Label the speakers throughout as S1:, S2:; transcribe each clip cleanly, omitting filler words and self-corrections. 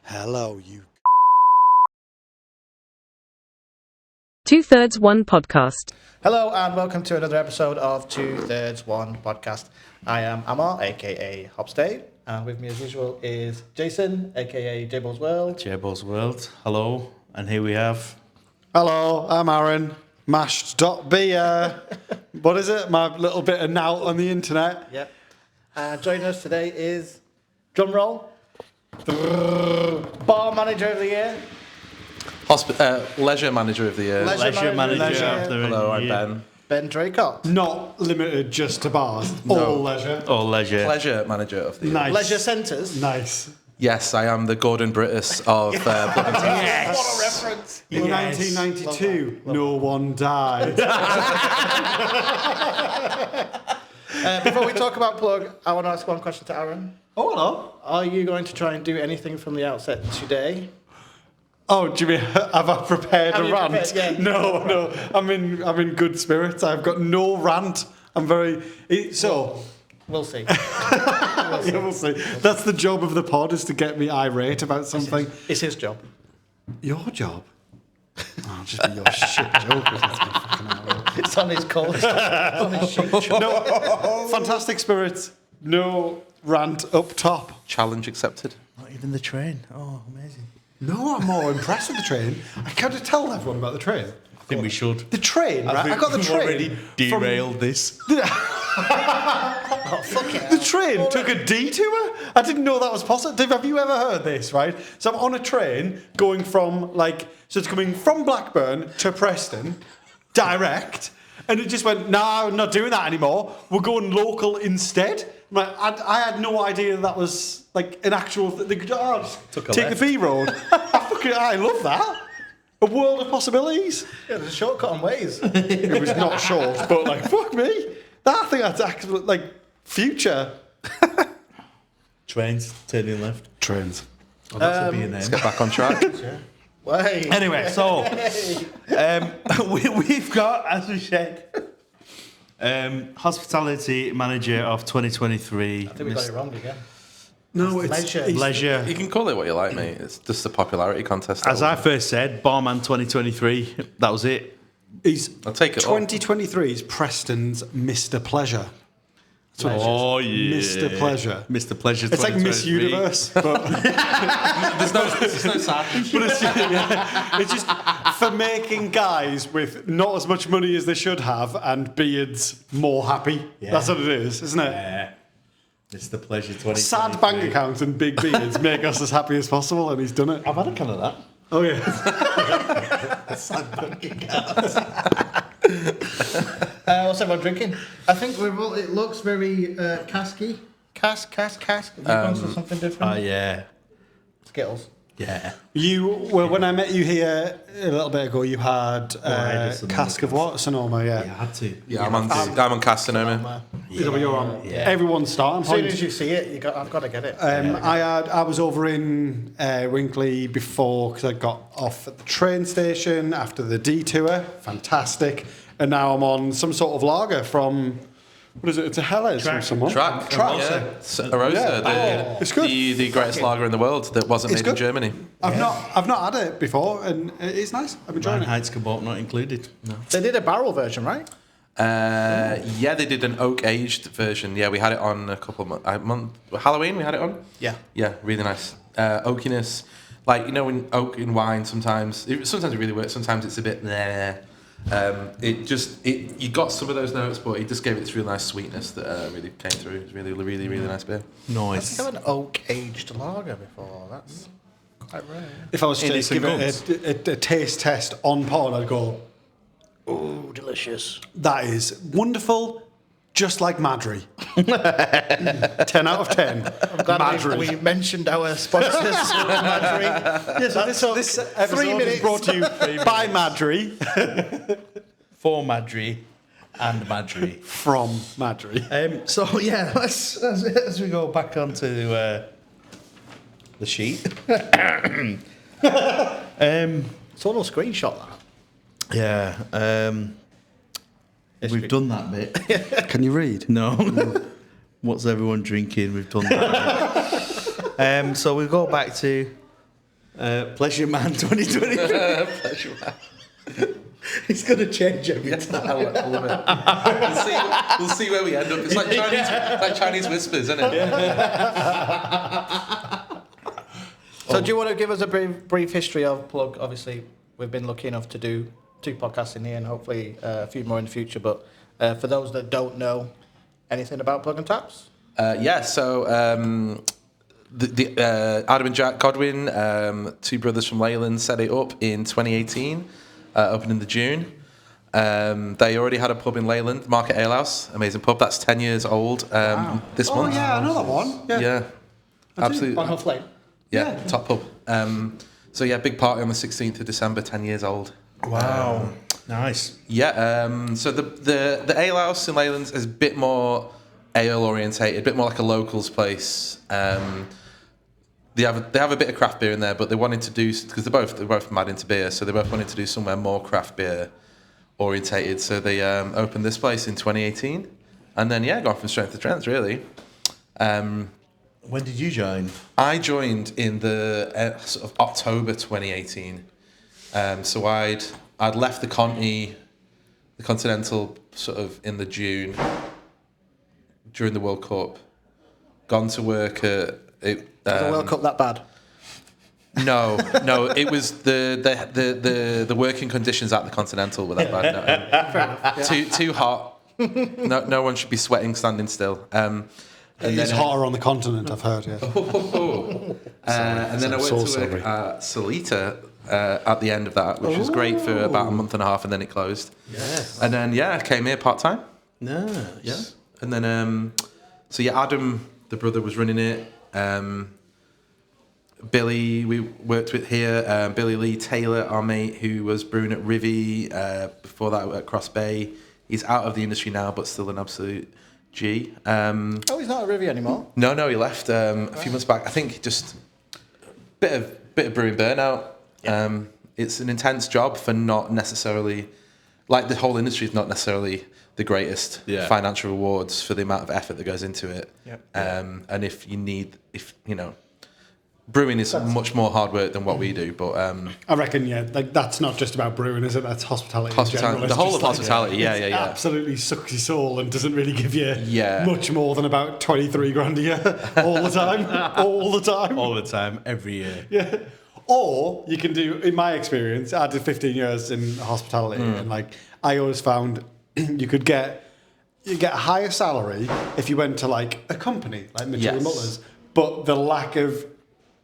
S1: Hello, you.
S2: 2/3 One Podcast.
S3: Hello and welcome to another episode of 2/3 One Podcast. I am Amar, aka Hopstay, and with me as usual is Jason, aka Jable's World.
S4: Jable's World. Hello, and here we have.
S1: Hello, I'm Aaron. Mashed.beer. What is it? My little bit of nout on the internet.
S3: Yep. Joining us today is drumroll, bar manager of the year.
S5: Leisure manager of the year.
S4: Leisure manager of the
S5: Hello, I'm
S4: year.
S3: Ben DRAYCOTT.
S1: Not limited just to bars.
S5: No.
S1: All leisure.
S4: Or leisure.
S5: Pleasure manager of the year.
S1: Nice.
S3: Leisure Centres.
S1: Nice.
S5: Yes, I am the Gordon Brittis of Blood and Tea.
S3: What a reference.
S1: In 1992, no one died.
S3: Before we talk about plug, I want to ask one question to Aaron.
S1: Oh, hello.
S3: Are you going to try and do anything from the outset today?
S1: Oh, do you mean, have I prepared
S3: Have
S1: a
S3: you
S1: rant?
S3: prepared? Yeah.
S1: No. I'm in good spirits. I've got no rant. I'm very...
S3: We'll see.
S1: Yeah, we'll see. That's the job of the pod, is to get me irate about something.
S3: It's his job.
S1: Your job? Oh, just be your shit joke.
S3: It's on his cold. It's on his sheet.
S1: No, fantastic spirits. No rant up top.
S5: Challenge accepted.
S4: Not even the train. Oh, amazing.
S1: No, I'm more impressed with the train. I can't tell everyone about the train.
S4: I think we should.
S1: The train, right? I got the
S4: We've
S1: train.
S4: already derailed this.
S3: Oh, fuck it.
S1: The train took a detour? I didn't know that was possible. Have you ever heard this, right? So I'm on a train going from, so it's coming from Blackburn to Preston, direct, and it just went, no, I'm not doing that anymore. We're going local instead. I had no idea that was, an actual... Take the B road. I love that. A world of possibilities.
S3: Yeah, there's a shortcut on ways.
S1: It was not short, but, fuck me. I think that's actually, future.
S4: Trains, turning left.
S1: Trains.
S4: Oh, that should be a
S5: Let's
S4: name.
S5: get back on track.
S3: Wait.
S4: Anyway, so we've got, as we said, hospitality manager of 2023.
S3: I think we got it wrong again.
S1: No, it's
S3: Leisure.
S4: Leisure.
S5: You can call it what you like, mate. It's just a popularity contest.
S4: As I first said, Barman 2023. That was it.
S1: He's
S5: I'll take it all.
S1: 2023 is Preston's Mr. Pleasure.
S4: Oh, yeah.
S1: Mr. Pleasure.
S4: Mr. Pleasure.
S1: It's like Miss
S4: 2023.
S1: Universe, but,
S5: There's no sadness.
S1: but it's just for making guys with not as much money as they should have and beards more happy.
S4: Yeah.
S1: That's what it is, isn't it?
S4: Yeah. Mr. Pleasure 2023.
S1: Sad bank accounts and big beards make us as happy as possible, and he's done it.
S4: I've had a can of that.
S1: Oh, yeah.
S4: Sad bank accounts.
S3: What's everyone drinking? I think it looks very casky. Cask. Have you gone for something different?
S4: Oh, yeah.
S3: Skittles.
S4: Yeah.
S1: When I met you here a little bit ago, you had
S4: I did
S1: Cask of what? Sonoma, yeah.
S4: I had to.
S5: Yeah, I'm on Cask Sonoma.
S1: Is that what you're on?
S4: Yeah.
S1: Everyone's starting
S3: As soon
S1: point.
S3: as you see it, I've got to get it.
S1: I was over in Winkley before because I got off at the train station after the detour. Fantastic. And now I'm on some sort of lager from, what is it? It's a Helles from someone.
S5: Track.
S1: Track.
S5: Yeah. Arosa.
S1: Yeah. It's good.
S5: The greatest lager in the world that wasn't
S1: It's
S5: made in
S1: good.
S5: Germany.
S1: I've not had it before, and it's nice. I'm enjoying it.
S4: Heights Kebab not included. No.
S3: They did a barrel version, right?
S5: Yeah, they did an oak aged version. Yeah, we had it on a couple of months. Halloween, we had it on.
S3: Yeah.
S5: Yeah, really nice. Oakiness, when oak in wine sometimes it really works. Sometimes it's a bit you got some of those notes, but it just gave it this really nice sweetness that really came through. It's really, really, really nice beer.
S4: Nice.
S3: I've had an oak aged lager before. That's quite rare.
S1: If I was to
S4: Innocent
S1: give it a taste test on pod, I'd go,
S3: Oh, delicious.
S1: that is wonderful, just like Madry. 10 out of 10.
S3: I'm glad
S1: Madry.
S3: we mentioned our sponsors. Madry.
S1: Yes, so this episode
S3: 3 minutes.
S1: is brought to you by Madry.
S4: For Madry and Madry.
S1: From Madry.
S4: So, yeah, let's as we go back onto the sheet.
S3: It's a little screenshot, that.
S4: Yeah. We've done that bit.
S1: Can you read?
S4: No. What's everyone drinking? We've done that bit. So we go back to Pleasure Man 2020.
S5: Pleasure man.
S4: It's going to change every time.
S5: I love it. We'll see where we end up. It's like Chinese whispers, isn't it?
S3: So do you want to give us a brief history of Plug? Obviously, we've been lucky enough to do 2 podcasts in here and hopefully a few more in the future. But for those that don't know anything about Plug and Taps?
S5: So Adam and Jack Godwin, 2 brothers from Leyland, set it up in 2018, opened in the June. They already had a pub in Leyland, Market Ale House, amazing pub. That's 10 years old this month.
S1: Oh yeah, I know that one.
S5: Yeah, absolutely.
S3: On Huff Lane.
S5: Yeah, top pub. So yeah, big party on the 16th of December, 10 years old.
S4: Wow, nice.
S5: Yeah, so the Ale House in Leyland is a bit more ale orientated, a bit more like a locals place. They have a bit of craft beer in there, but they wanted to do, because they're both mad into beer, so they both wanted to do somewhere more craft beer orientated. So they opened this place in 2018, and then gone from strength to strength really.
S4: When did you join?
S5: I joined in the sort of October 2018. So I'd left the Continental sort of in the June during the World Cup, gone to work at it.
S3: Was the World Cup that bad?
S5: No, it was the working conditions at the Continental were that bad.
S3: Fair enough. Yeah.
S5: Too hot. No one should be sweating standing still.
S1: It's hotter on the continent, I've heard. Yeah.
S5: And then I went to work at Solita at the end of that, which was great for about a month and a half, and then it closed.
S4: Yes.
S5: And then I came here part time.
S4: Nice.
S5: Yeah. And then Adam, the brother, was running it. Billy, we worked with here. Billy Lee Taylor, our mate, who was brewing at Rivy. Before that, at Cross Bay. He's out of the industry now, but still an absolute G.
S3: He's not at Rivy anymore.
S5: No, he left a few months back. I think just bit of brewing burnout. Yeah. It's an intense job for not necessarily, like the whole industry is not necessarily the greatest financial rewards for the amount of effort that goes into it.
S3: Yep.
S5: And if brewing is much more hard work than what we do, but
S1: I reckon, like that's not just about brewing, is it? That's hospitality. In general.
S5: The
S1: It's
S5: whole
S1: just
S5: of hospitality,
S1: it absolutely sucks your soul and doesn't really give you much more than about 23 grand a year all the time. All the time,
S4: every year.
S1: Yeah. Or you can do, in my experience, I did 15 years in hospitality, and like I always found you get a higher salary if you went to like a company like Mitchell and Mullers, but the lack of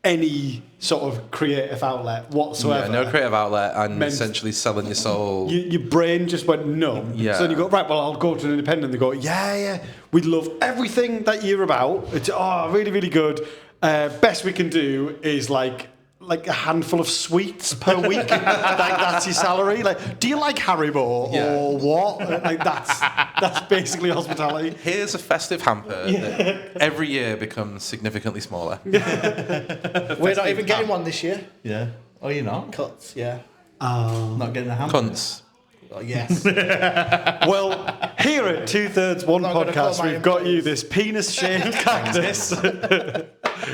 S1: any sort of creative outlet whatsoever.
S5: Yeah, no creative outlet, and essentially selling your soul.
S1: Your brain just went numb.
S5: Yeah.
S1: So then you go, right, well, I'll go to an independent. They go, we love everything that you're about. It's really, really good. Best we can do is like a handful of sweets per week. Like that's your salary. Like, do you like Haribo or what? Like that's basically hospitality.
S5: Here's a festive hamper that every year becomes significantly smaller.
S3: We're not even getting one this year.
S4: Yeah. Oh, you're not?
S3: Cuts, yeah.
S4: Not getting a hamper.
S5: Cunts.
S3: Well, yes.
S1: Well, here at 2/3 One
S3: Not gonna
S1: Podcast,
S3: call my
S1: we've got you
S3: employees.
S1: this penis-shaped cactus.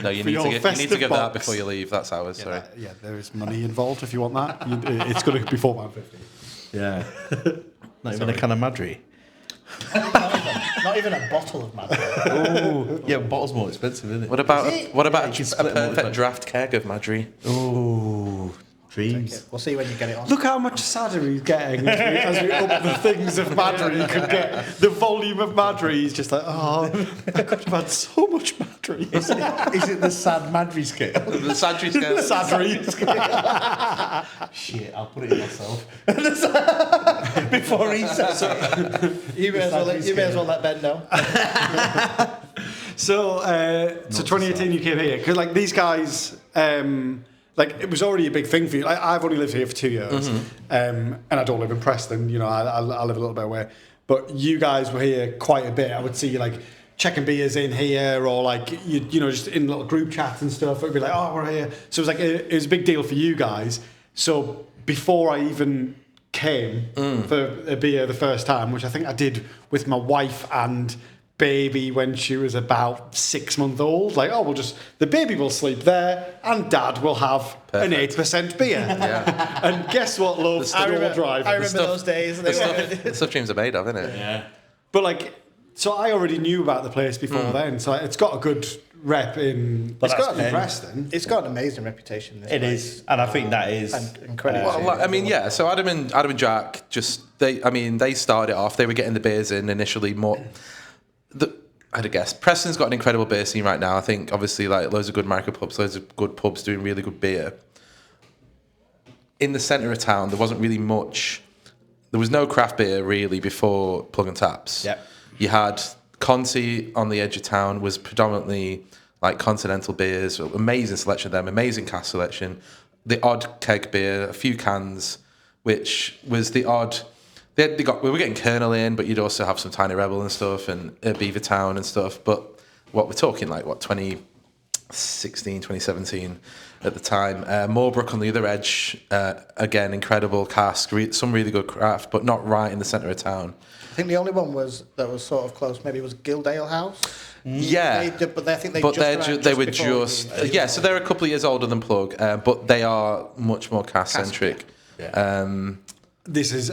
S5: No, you
S1: For
S5: need
S1: your
S5: to give
S1: festive
S5: that
S1: box.
S5: before you leave. That's ours. Sorry.
S1: There is money involved if you want that. It's going to be £4.50.
S4: Yeah. Not even a can of Madry.
S3: Not even a bottle of Madrid.
S4: Yeah, bottle's more expensive, isn't it?
S5: What about
S4: you can
S5: a
S4: split them all
S5: perfect
S4: the
S5: draft keg of Madry?
S4: Oh, dreams.
S3: We'll see when you get it on.
S1: Look how much sadder he's getting as we up the things of Madry you could get. The volume of Madry, he's just like, I could have had so much Madry.
S4: Is it the sad Madry scale?
S5: The Sadry scale.
S1: Sadry.
S4: Shit, I'll put it in myself. Before he says it.
S3: You may as well let Ben know.
S1: So 2018 you came here, because like these guys, like it was already a big thing for you. Like, I've only lived here for 2 years, and I don't live in Preston. I live a little bit away. But you guys were here quite a bit. I would see you like checking beers in here, or like you just in little group chats and stuff. It'd be like, we're here. So it was like it was a big deal for you guys. So before I even came for a beer the first time, which I think I did with my wife and baby when she was about 6 months old. Like, oh, the baby will sleep there and dad will have an 8% beer.
S5: Yeah.
S1: And guess what, love?
S3: I
S1: They're all
S3: remember,
S1: driving.
S3: I remember those days.
S5: The stuff dreams are made of, isn't it?
S4: Yeah.
S1: But like, so I already knew about the place before then. So it's got a good rep in Preston.
S3: It's got an amazing reputation. This
S4: It
S3: place.
S4: is, and I think that is
S3: incredible.
S5: Well, like, I mean, yeah. So Adam and Jack they started it off. They were getting the beers in initially more. I'd guess Preston's got an incredible beer scene right now. I think obviously like loads of good micro pubs, loads of good pubs doing really good beer. In the centre of town, there wasn't really much. There was no craft beer really before Plug and Taps.
S4: Yep.
S5: You had Conti on the edge of town was predominantly like continental beers, amazing selection of them, amazing cask selection, the odd keg beer, a few cans, which was the odd. We were getting KERNEL in, but you'd also have some Tiny Rebel and stuff, and Beaver Town and stuff. But what we're talking like 2016, 2017 at the time. Moorbrook on the other edge, again incredible cask, some really good craft, but not right in the centre of town.
S3: I think the only one that was sort of close maybe was Guild Ale House.
S5: Yeah,
S3: but I think they
S5: were just so they're a couple of years older than Plug, but they are much more cask centric.
S4: Yeah.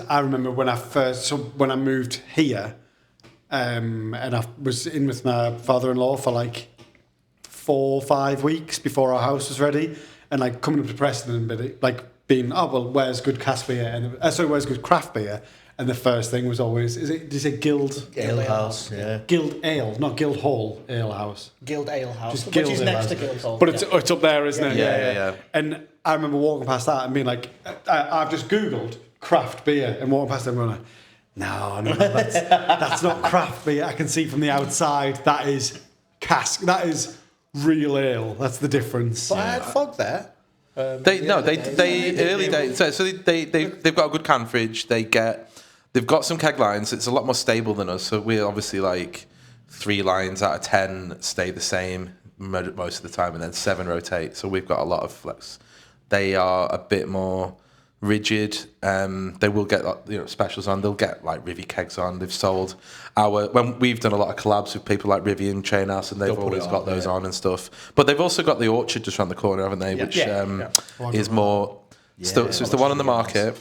S1: I remember when I moved here, and I was in with my father-in-law for like 4 or 5 weeks before our house was ready, and like coming up to Preston and like being, oh well, where's good cask beer and where's good craft beer, and the first thing was always, did you say Guild
S4: Ale House? Yeah.
S1: Guild Ale, not Guild Hall Ale House.
S3: Guild Ale House,
S1: Just
S3: which
S1: Guild
S3: is
S1: Ale
S3: next
S1: House.
S3: to Guild Hall.
S1: But it's up there, isn't it?
S5: Yeah.
S1: And I remember walking past that and being like, I've just Googled craft beer and walking past them and going like, no, that's not craft beer. I can see from the outside that is cask. That is real ale. That's the difference.
S3: But I had fog there.
S5: They've got a good can fridge. They've got some keg lines. It's a lot more stable than us. So we're obviously like 3 lines out of 10 stay the same most of the time, and then 7 rotate. So we've got a lot of flex. They are a bit more rigid. They will get specials on. They'll get like Rivy kegs on. They've sold when we've done a lot of collabs with people like Rivy and Chain House, and they've always got those on and stuff. But they've also got the Orchard just around the corner, haven't they? Which is more. So it's the one on the market.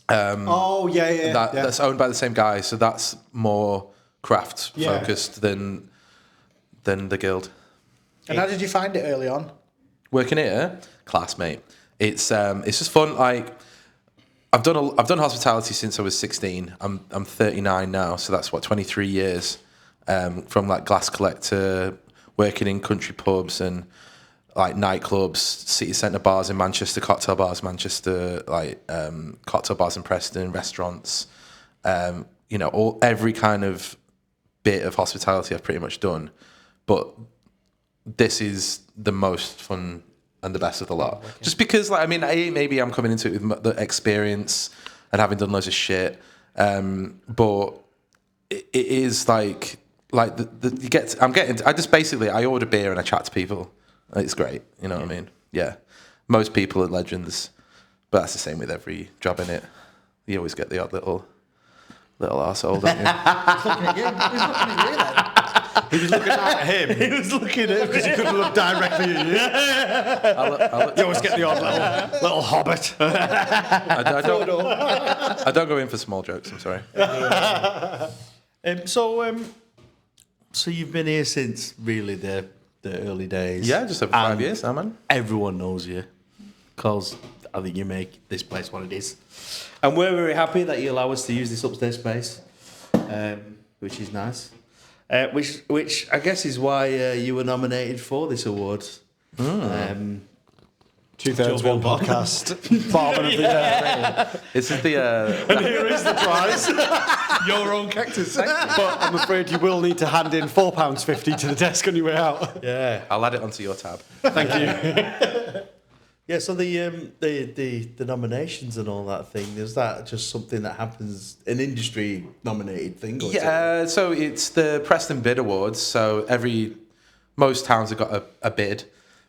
S5: That's owned by the same guy, so that's more craft focused than the Guild.
S3: And how did you find it early on?
S5: Working here, class, mate. It's just fun. Like I've done hospitality since I was 16. I'm 39 now, so that's 23 years. From like glass collector, working in country pubs and like nightclubs, city centre bars in Manchester, cocktail bars Manchester, like cocktail bars in Preston, restaurants. Every kind of bit of hospitality I've pretty much done, but this is the most fun and the best of the lot. Just because, maybe I'm coming into it with the experience and having done loads of shit, but it is I order beer and I chat to people. It's great, you know what I mean? Yeah. Most people are legends, but that's the same with every job in it. You always get the odd little arsehole, don't you?
S3: He's looking at you.
S1: He was looking at him.
S4: He was looking at him
S1: Because he couldn't look directly at you. You always get the odd little hobbit.
S5: I don't go in for small jokes, I'm sorry.
S4: So you've been here since really the early days.
S5: Yeah, just over 5 years now, man.
S4: Everyone knows you because I think you make this place what it is. And we're very happy that you allow us to use this upstairs space, which is nice. Which I guess is why you were nominated for this award.
S1: 2/3 one podcast. Barman of the year.
S5: This is the.
S1: And here is the prize. Your own cactus. But I'm afraid you will need to hand in £4.50 to the desk on your way out.
S4: Yeah.
S5: I'll add it onto your tab.
S1: Thank you.
S4: Yeah. So the nominations and all that thing, is that just something that happens, an industry nominated thing? Or
S5: So it's the Preston Bid Awards. So most towns have got a bid,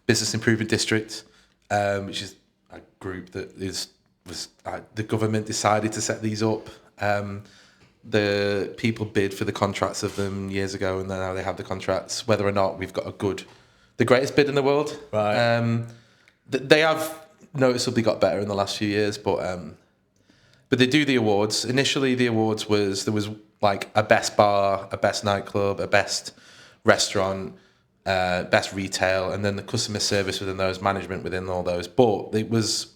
S5: Business Improvement District, which is a group that the government decided to set these up. the people bid for the contracts of them years ago, and now they have the contracts. Whether or not we've got the greatest bid in the world.
S4: Right.
S5: They have noticeably got better in the last few years, but they do the awards. Initially, the awards there was like a best bar, a best nightclub, a best restaurant, best retail, and then the customer service within those, management within all those. But it was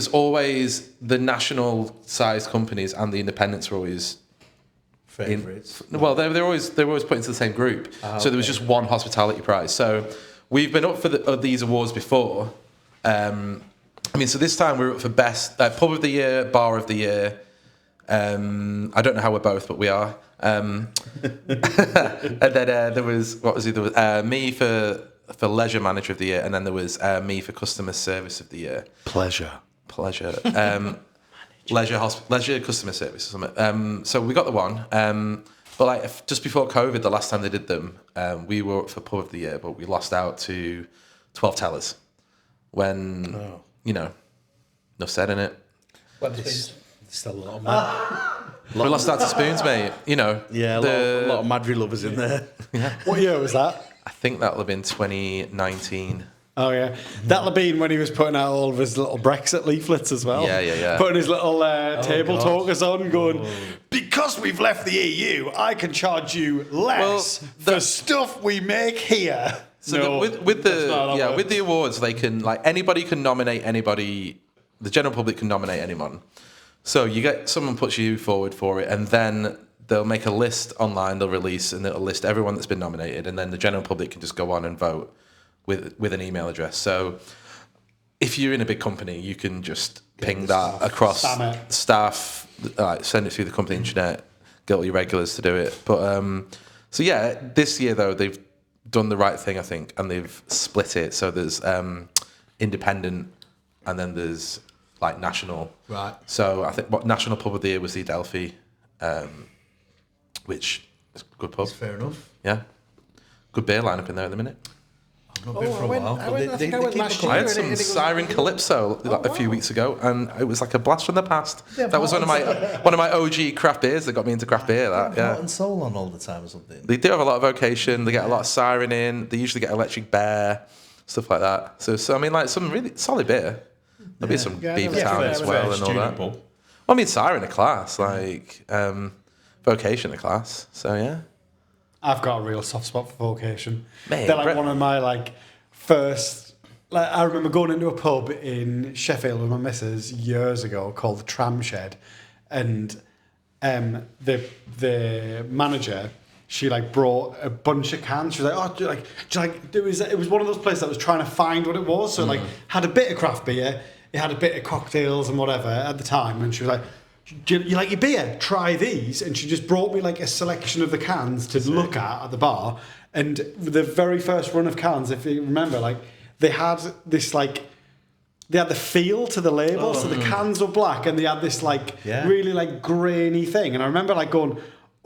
S5: always the national sized companies and the independents were always
S4: Favourites.
S5: well, they're always put into the same group. So there was just one hospitality prize. So we've been up for these awards before. So this time we're up for best pub of the year, bar of the year. I don't know how we're both, but we are. And then there was me for leisure manager of the year, and then there was me for customer service of the year.
S1: Pleasure.
S5: Leisure customer service or something. So we got the one. But like just before COVID, the last time they did them, we were up for pub of the year, but we lost out to 12 Tellers. When enough said in it.
S4: Still a lot of mad.
S5: We lost out to Spoons, mate.
S4: Yeah, a lot of Madry lovers in there.
S1: What year was that?
S5: I think that'll have been 2019.
S1: Oh, yeah. That'll have been when he was putting out all of his little Brexit leaflets as well.
S5: Yeah.
S1: Putting his little table talkers on, going, because we've left the EU, I can charge you less for stuff we make here.
S5: So with the awards, they can anybody can nominate anybody. The general public can nominate anyone. So you get someone puts you forward for it, and then they'll make a list online. They'll release and it'll list everyone that's been nominated, and then the general public can just go on and vote with an email address. So if you're in a big company, you can just ping that across staff, send it through the company internet, get all your regulars to do it. But this year though they've done the right thing, I think, and they've split it. So there's independent, and then there's national.
S4: Right.
S5: So I think what national pub of the year was the Adelphi, which is a good pub.
S4: That's fair enough.
S5: Yeah. Good beer lineup in there at the minute.
S4: I've not been for a while.
S5: I had some Siren Calypso a few weeks ago, and it was like a blast from the past. That was one of my OG craft beers that got me into craft beer. Heart
S4: and Soul on all the time or something.
S5: They do have a lot of vocation. They get a lot of Siren in. They usually get Electric Bear, stuff like that. So I mean, some really solid beer. There'll be some Beavertown as well and all that. Well, I mean, Siren a class, vocation a class. So yeah.
S1: I've got a real soft spot for vocation.
S5: Man,
S1: they're one of my first. I remember going into a pub in Sheffield with my missus years ago called the Tram Shed, and the manager, she brought a bunch of cans. She was like, it was one of those places that was trying to find what it was. So had a bit of craft beer, it had a bit of cocktails and whatever at the time, and she was like, do you like your beer? Try these. And she just brought me a selection of the cans to look at the bar. And the very first run of cans, if you remember, they had this they had the feel to the label. So the cans were black and they had this really grainy thing. And I remember going,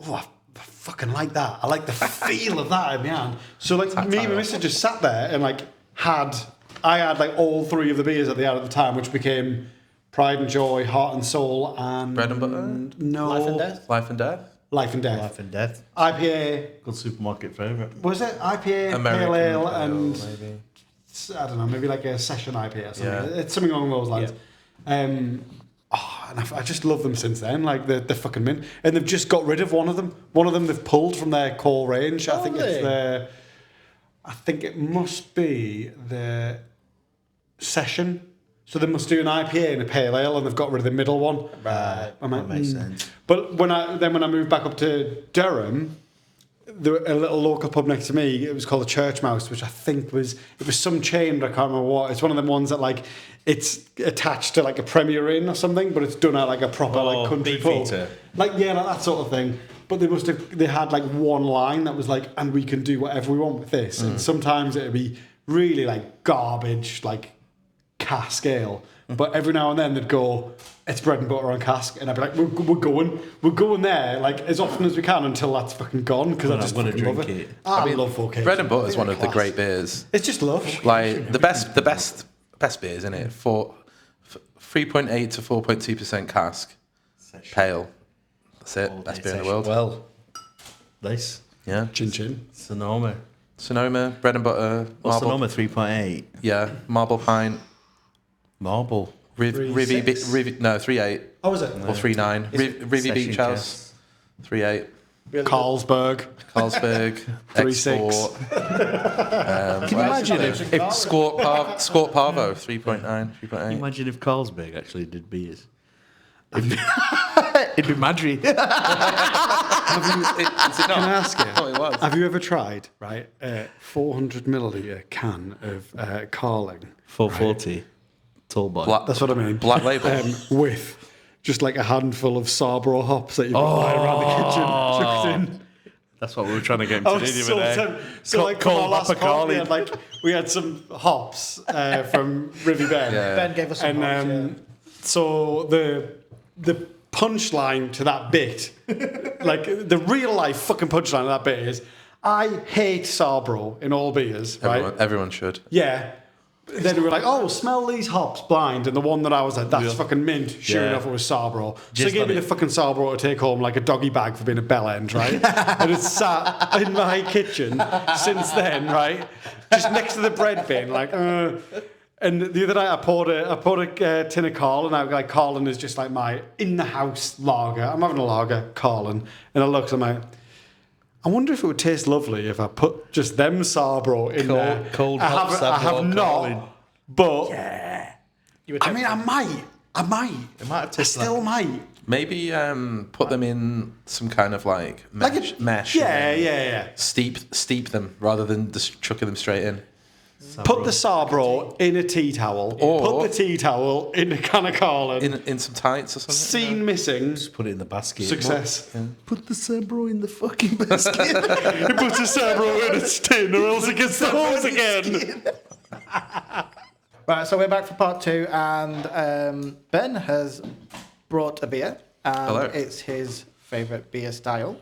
S1: oh, I fucking like that. I like the feel of that in my hand. So me and my missus just sat there and I had all three of the beers that they had at the time, which became Pride and Joy, Heart and Soul, and
S5: Bread and Butter?
S1: No.
S3: Life and Death?
S5: Life and Death?
S1: Life and Death.
S4: Life and Death.
S1: IPA.
S4: Good supermarket favourite.
S1: Was it? IPA,
S5: American
S1: Pale Ale, and
S5: maybe.
S1: I don't know, maybe a session IPA or something.
S5: Yeah.
S1: It's something along those lines.
S4: Yeah.
S1: And I just love them since then. They're fucking mint. And they've just got rid of one of them. One of them they've pulled from their core range. I think it must be the Session. So they must do an IPA and a Pale Ale, and they've got rid of the middle one.
S4: Right, that makes sense.
S1: But when I moved back up to Durham, there a little local pub next to me. It was called the Church Mouse, which I think was some chain, but I can't remember what. It's one of them ones that it's attached to a Premier Inn or something, but it's done at a proper country pub. That sort of thing. But they had one line that was and we can do whatever we want with this. And sometimes it'd be really garbage, Cask ale, but every now and then they'd go, it's bread and butter on Cask, and I'd be like, we're going there as often as we can until that's fucking gone, because I just fucking love it. I love vocation.
S5: Bread and Butter is one of the great beers.
S1: It's just love.
S5: The best beers, isn't it? For 3.8 to 4.2% Cask, pale, That's it. Best beer in the world.
S4: Well, nice.
S5: Yeah.
S1: Chin chin.
S4: Sonoma.
S5: Sonoma, bread and butter.
S4: Well,
S5: Marble.
S4: Sonoma 3.8.
S5: Yeah. Marble pint.
S4: Marble.
S5: Rivy, 3.8
S1: Oh, was it?
S5: or 3.9. Rivy
S4: Session
S5: Beach House, 3.8.
S3: Really
S1: Carlsberg.
S5: Carlsberg,
S1: 3.6.
S5: Export.
S4: Can you imagine if
S5: Squat Parvo, 3.9, 3.8.
S4: Imagine if Carlsberg actually did beers. It'd be Madry.
S5: Is it not?
S1: Can I ask you?
S5: Oh, it was.
S1: Have you ever tried, right, a 400 milliliter can of Carling?
S4: 440. Tall boy.
S1: That's what I mean.
S5: Black label.
S1: With just like a handful of Sabro hops that you've got lying around the kitchen. chucked in.
S4: That's what we were trying to get him
S1: I
S4: to do
S1: was
S4: the
S1: so
S4: other day.
S1: tempted. So like from our last pod, we had some hops from Rivy Ben.
S5: Yeah.
S3: Ben gave us some
S1: And
S3: hops,
S1: so the punchline to that bit, like the real life fucking punchline of that bit is, I hate Sabro in all beers, right?
S5: Everyone should.
S1: Yeah. Then we were like, oh, smell these hops blind. And the one that I was like, that's fucking mint. Sure enough, it was Sabro. So
S4: Just
S1: they gave
S4: on
S1: me the
S4: it.
S1: fucking Sabro to take home like a doggy bag for being a bell end, right? And it's sat in my kitchen since then, right? Just next to the bread bin, like, And the other night I poured a tin of Carlin out. Like, Carlin is just like my in-the-house lager. I'm having a lager, Carlin. And I looked, I'm like, I wonder if it would taste lovely if I put just them Sabro in there.
S4: Cold
S1: I
S4: hot
S1: have
S4: Sabro
S1: not,
S4: Carlin.
S1: but
S3: You were
S1: I mean, I might.
S4: It might have
S1: I
S4: tasted
S1: still might.
S5: Maybe put them in some kind of like mesh.
S1: Yeah,
S5: and
S1: yeah.
S5: Steep them rather than just chucking them straight in.
S1: Put the Sabro in a tea towel.
S5: Or-
S1: put the tea towel in a can of Carlin.
S5: In some tights or something.
S1: Scene missing.
S4: Just put it in the basket.
S1: Success.
S4: Put the Sabro in the fucking basket.
S1: He puts a Sabro in its tin or else it gets the hose again.
S3: Right, so we're back for part 2, and Ben has brought a beer, and
S5: Hello.
S3: it's his favourite beer style.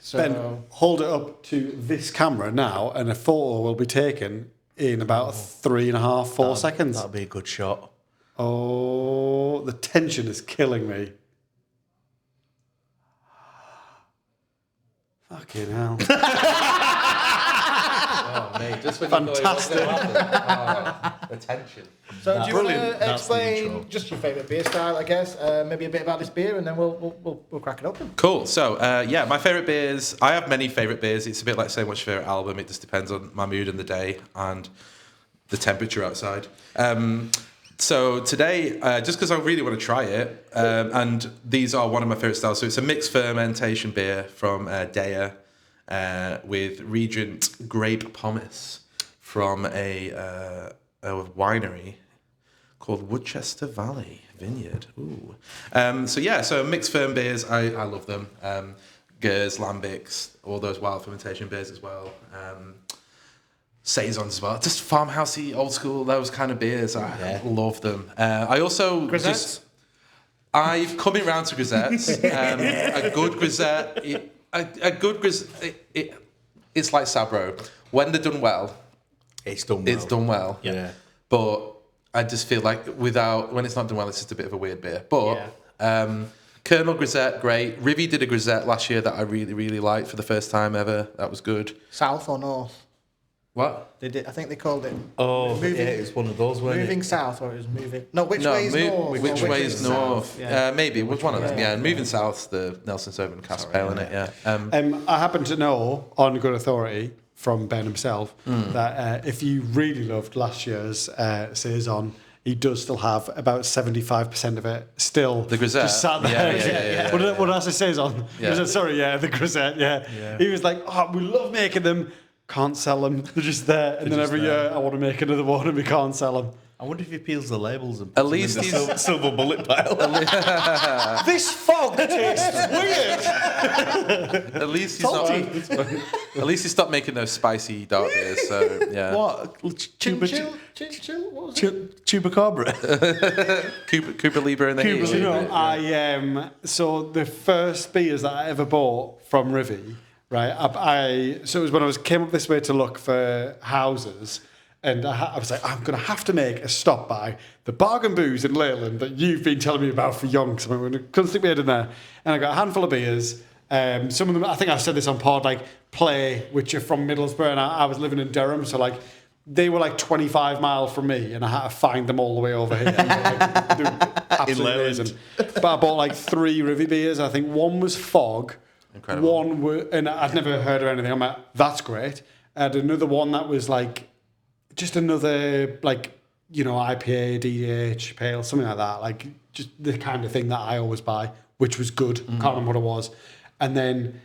S3: So
S1: Ben, hold it up to this camera now, and a photo will be taken in about 3.5, 4 seconds.
S4: That'll be a good shot.
S1: Oh, the tension is killing me. Fucking hell.
S5: Oh, mate, just when
S1: Fantastic.
S5: the tension.
S3: So do you want
S4: brilliant.
S3: to
S4: That's the
S3: explain
S4: intro.
S3: just your favourite beer style, I guess? Maybe a bit about this beer, and then we'll crack it open.
S5: Cool. So, yeah, my favourite beers. I have many favourite beers. It's a bit like saying what's your favourite album. It just depends on my mood and the day and the temperature outside. So today, just because I really want to try it, and these are one of my favourite styles. So it's a mixed fermentation beer from Deya with Regent grape pomace from a winery called Woodchester Valley Vineyard. Ooh. So mixed ferm beers, I love them. Gers, lambics, all those wild fermentation beers as well. Saisons as well. Just farmhousey, old school, those kind of beers. I love them. I also
S3: Grisettes?
S5: I've come around to grisettes. A good grisette, it's like Sabro. When they're done well,
S4: It's done well.
S5: it's done well.
S4: Yeah.
S5: But I just feel like when it's not done well, it's just a bit of a weird beer. But KERNEL grisette, great. Rivy did a grisette last year that I really, really liked for the first time ever. That was good.
S3: South or north?
S5: What?
S3: They did. I think they called it.
S4: Oh,
S3: Moving-
S4: yeah, it was one of those, wasn't
S3: Moving
S4: it?
S3: south, or it was moving. No, which way is north?
S5: Which
S3: or
S5: way is
S3: south?
S5: north?
S3: Yeah.
S5: Maybe. Which one of them?
S3: Yeah.
S5: Yeah, moving south's the Nelson Sauvin Cask Pale, innit? Yeah.
S1: I happen to know, on good authority, from Ben himself, that if you really loved last year's Saison, he does still have about 75% of it still.
S5: The grisette?
S1: Just sat there.
S5: Yeah,
S1: What did I say Saison?
S5: Yeah.
S1: The grisette, yeah. He was like, oh, we love making them, can't sell them. They're just there. And then
S4: just
S1: every year I want to make another one and we can't sell them.
S4: I wonder if he peels the labels and
S5: At
S4: puts
S5: least
S4: them in the
S5: he's-
S4: silver bullet pile.
S1: This fog tastes weird.
S5: At least he's not. At least he stopped making those spicy dark beers. So yeah.
S4: What?
S3: Chinchill? What was it?
S4: Chupacabra.
S5: Cooper Lieber in the heat.
S1: Do you know, so the first beers that I ever bought from Rivy, right? So it was when came up this way to look for houses, And I was like, I'm going to have to make a stop by the Bargain Booze in Leyland that you've been telling me about for yonks. I'm going to come stick my head in there. And I got a handful of beers. Some of them, I think I said this on pod, like Play, which are from Middlesbrough, and I was living in Durham, so like they were like 25 miles from me, and I had to find them all the way over here. Like, they were absolutely amazing. But I bought like 3 Rivy beers. I think one was Fog.
S5: Incredible.
S1: One were, and I'd never heard of anything. I'm like, that's great. I had another one that was like just another like, you know, IPA, DH, pale, something like that. Like just the kind of thing that I always buy, which was good. Can't remember what it was. And then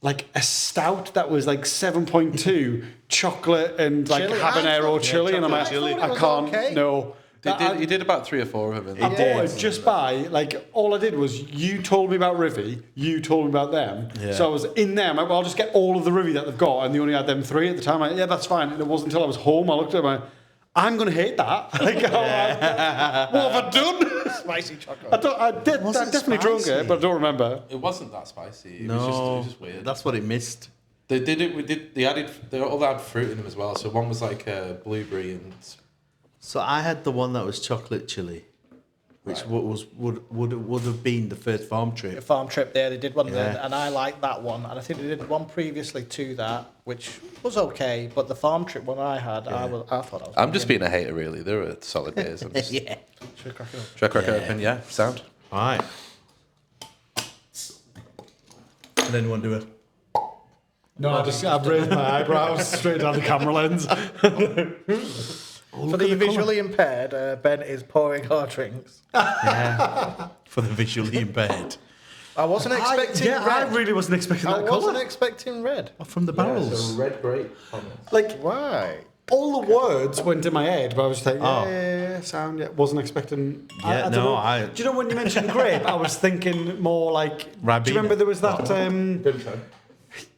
S1: like a stout that was like 7.2 chocolate and like
S3: Chili.
S1: habanero chili. And I'm like, I can't,
S3: okay.
S1: no.
S5: You did about 3 or 4 of them.
S1: I bought it just by, like, all I did was you told me about Rivy, you told me about them.
S4: Yeah.
S1: So I was in there, I'm like, well, I'll just get all of the Rivy that they've got, and they only had them 3 at the time. I'm like, yeah, that's fine. And it wasn't until I was home, I looked at it, I'm going to hate that. Like, what have I done?
S3: Spicy chocolate.
S1: I definitely drunk it, but I don't remember.
S5: It wasn't that spicy. It
S4: No,
S5: was just weird.
S4: that's what it missed.
S5: They did it. They all had fruit in them as well. So one was like a blueberry and.
S4: So I had the one that was chocolate chili, which would have been the first farm
S3: A
S4: trip.
S3: farm trip there, they did one there,
S4: Yeah.
S3: and I liked that one. And I think they did one previously to that, which was okay. But the farm trip one I had, I thought I was.
S5: I'm just being a hater, really. They were solid beers. I'm just,
S4: Yeah.
S3: Should I crack it up?
S5: Should I crack it open? Yeah, sound.
S4: All right. And then one do it.
S1: No, I've raised my eyebrows straight down the camera lens.
S3: For the visually impaired, Ben is pouring our drinks.
S4: Yeah. For the visually impaired.
S3: I wasn't expecting red.
S1: I really wasn't expecting
S3: I
S1: that
S3: wasn't
S1: colour.
S3: expecting red.
S4: From the barrels.
S5: red grape.
S1: Like,
S3: Why?
S1: all the words went in my head, but I was just like, yeah, sound, yeah. Wasn't expecting.
S4: Yeah,
S1: I don't
S4: no,
S1: know. Do you know when you mentioned grape, I was thinking more like.
S4: Ribena.
S1: Do you remember there was that?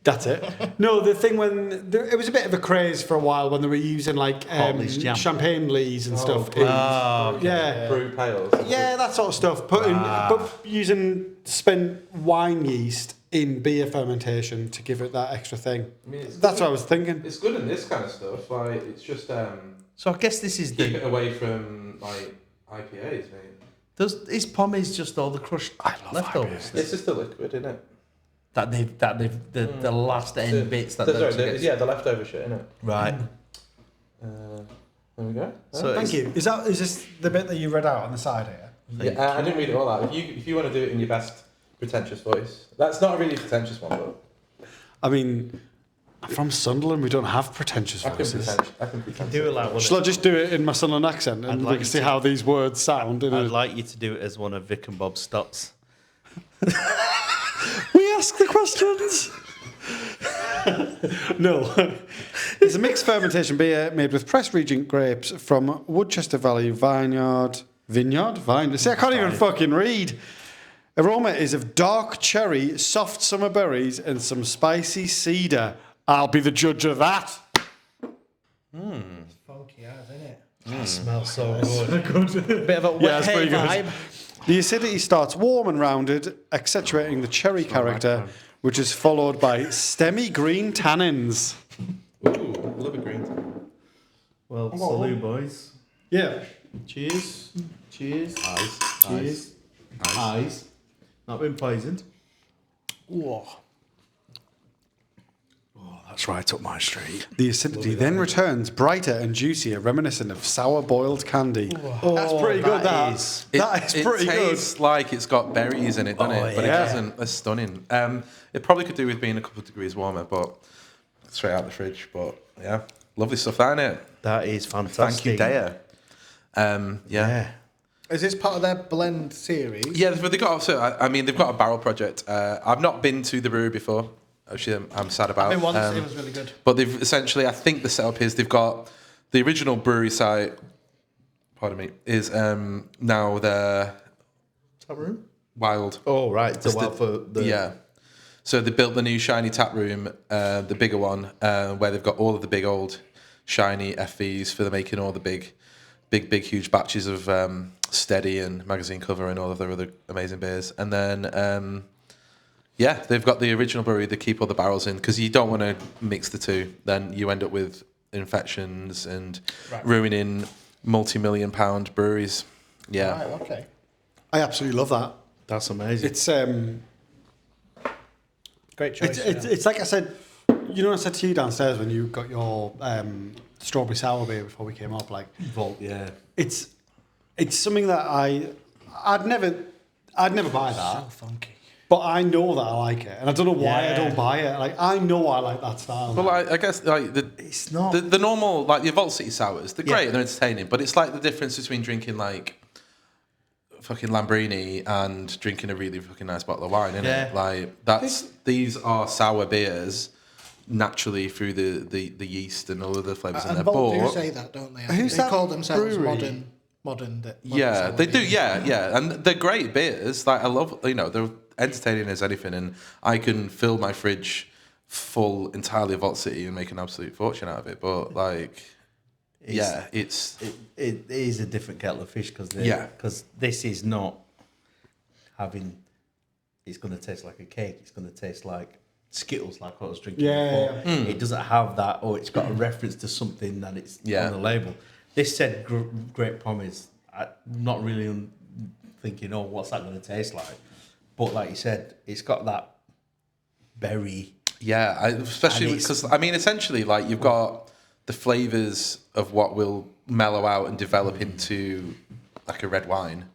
S1: That's it. No, the thing it was a bit of a craze for a while when they were using like
S4: Hartley's jam.
S1: champagne lees and stuff. Yeah.
S5: Brew pales.
S1: Yeah, that sort of stuff. But using spent wine yeast in beer fermentation to give it that extra thing.
S5: I mean,
S1: That's what I was thinking.
S5: It's good in this kind of stuff. Like it's just
S4: So I guess this is
S5: keep it away from like IPAs, mate.
S4: Is pommes just all the crushed leftovers?
S5: It's just the liquid, isn't it?
S4: The last end bits that
S5: the leftover shit, isn't it?
S4: Right.
S5: There we go.
S4: So
S1: Thank you. Is this the bit that you read out on the side here?
S5: Yeah, I didn't read it all out. If you want to do it in your best pretentious voice, that's not a really pretentious one, but
S1: I mean, I'm from Sunderland. We don't have pretentious
S5: I can
S1: voices.
S5: pretend.
S4: do it like one.
S1: Shall I just do it in my Sunderland accent and
S4: I'd
S1: we
S4: like
S1: can
S4: you
S1: see
S4: to.
S1: how these words sound?
S4: I'd like you to do it as one of Vic and Bob's stops.
S1: We ask the questions. No. It's a mixed fermentation beer made with pressed Regent grapes from Woodchester Valley Vineyard. See, I can't even fucking read. Aroma is of dark cherry, soft summer berries, and some spicy cedar. I'll be the judge of that.
S3: Funky as, isn't it?
S4: It smells so good.
S3: Bit of a wet
S1: it's
S3: hay
S1: pretty good.
S3: vibe.
S1: The acidity starts warm and rounded, accentuating the cherry character, which is followed by stemmy green tannins.
S5: Ooh, a little bit green.
S4: Well, salute, boys.
S1: Yeah.
S4: Cheers. Cheers. Cheers. Eyes. Not been poisoned.
S1: Whoa. Oh, that's right up my street. The acidity then returns brighter and juicier, reminiscent of sour boiled candy. Oh, that's pretty good, that is. That is pretty
S5: It tastes like it's got berries in it, doesn't it? But it
S1: yeah.
S5: doesn't. That's stunning. It probably could do with being a couple of degrees warmer, but straight out the fridge. But yeah, lovely stuff, isn't it?
S4: That is
S5: Thank
S4: fantastic.
S5: you, Deya. Yeah.
S3: Is this part of their blend series?
S5: Yeah, but they got also. I mean, they've got a barrel project. I've not been to the brewery before. Actually, I'm sad about.
S3: I mean, once it was really good.
S5: But they've essentially, I think the setup is they've got the original brewery site. Pardon me, is now their
S4: Tap room?
S5: Wild.
S4: Oh, right. It's for the...
S5: Yeah. So they built the new shiny tap room, the bigger one, where they've got all of the big old shiny FVs for the making all the big, huge batches of Steady and Magazine Cover and all of their other amazing beers. And then, they've got the original brewery. They keep all the barrels in because you don't want to mix the two. Then you end up with infections and
S3: Right.
S5: ruining multi-million-pound breweries. Yeah.
S3: Right, okay.
S1: I absolutely love that.
S4: That's amazing.
S1: It's
S3: Great choice.
S1: it's like I said. You know, I said to you downstairs when you got your strawberry sour beer before we came up. Like,
S4: Vault, yeah.
S1: it's something that I'd never buy that.
S3: So funky.
S1: But I know that I like it, and I don't know why I don't buy it. Like, I know I like that style.
S5: Well, I guess like
S4: It's not.
S5: the normal, like the Vault City sours, they're great
S4: Yeah.
S5: and they're entertaining, but it's like the difference between drinking like fucking Lambrini and drinking a really fucking nice bottle of wine, isn't
S4: Yeah.
S5: it? Like these are sour beers naturally through the yeast and all of the flavours in
S3: And
S5: there.
S3: Bolt do
S5: But
S3: say that, don't they?
S1: Who's
S3: They
S1: that
S3: call themselves
S1: brewery?
S3: modern
S5: yeah,
S3: sour
S5: they do.
S3: beers.
S5: Yeah, and they're great beers. Like I love, they're entertaining as anything, and I can fill my fridge full entirely of Vault City and make an absolute fortune out of it. But like, it's
S4: It is a different kettle of fish because this is not having. It's going to taste like a cake. It's going to taste like Skittles, like I was drinking before.
S1: Yeah.
S4: It doesn't have that, or it's got a reference to something that it's on the label. This said great promise. I'm not really thinking, oh, what's that going to taste like? But like you said, it's got that berry.
S5: Yeah, especially because essentially, like you've got the flavors of what will mellow out and develop into like a red wine,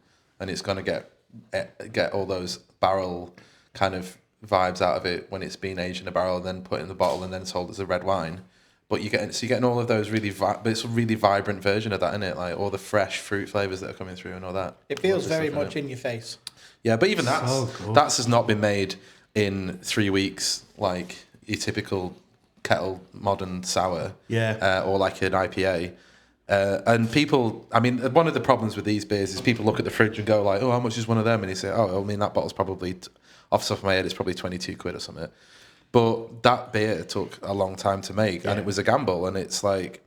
S5: and it's going to get all those barrel kind of vibes out of it when it's being aged in a barrel and then put in the bottle and then sold as a red wine. But you're getting all of those really, but it's a really vibrant version of that, isn't it? Like all the fresh fruit flavors that are coming through and all that.
S3: It feels
S5: Lots of
S3: very
S5: stuff in
S3: much
S5: it.
S3: in your face.
S5: Yeah, but even that's
S4: cool.
S5: that's has not been made in 3 weeks, like your typical kettle modern sour, or like an IPA. And people, one of the problems with these beers is people look at the fridge and go like, "Oh, how much is one of them?" And you say, "Oh, that bottle's probably off the top of my head, it's probably 22 quid or something." But that beer took a long time to make, and it was a gamble. And it's like,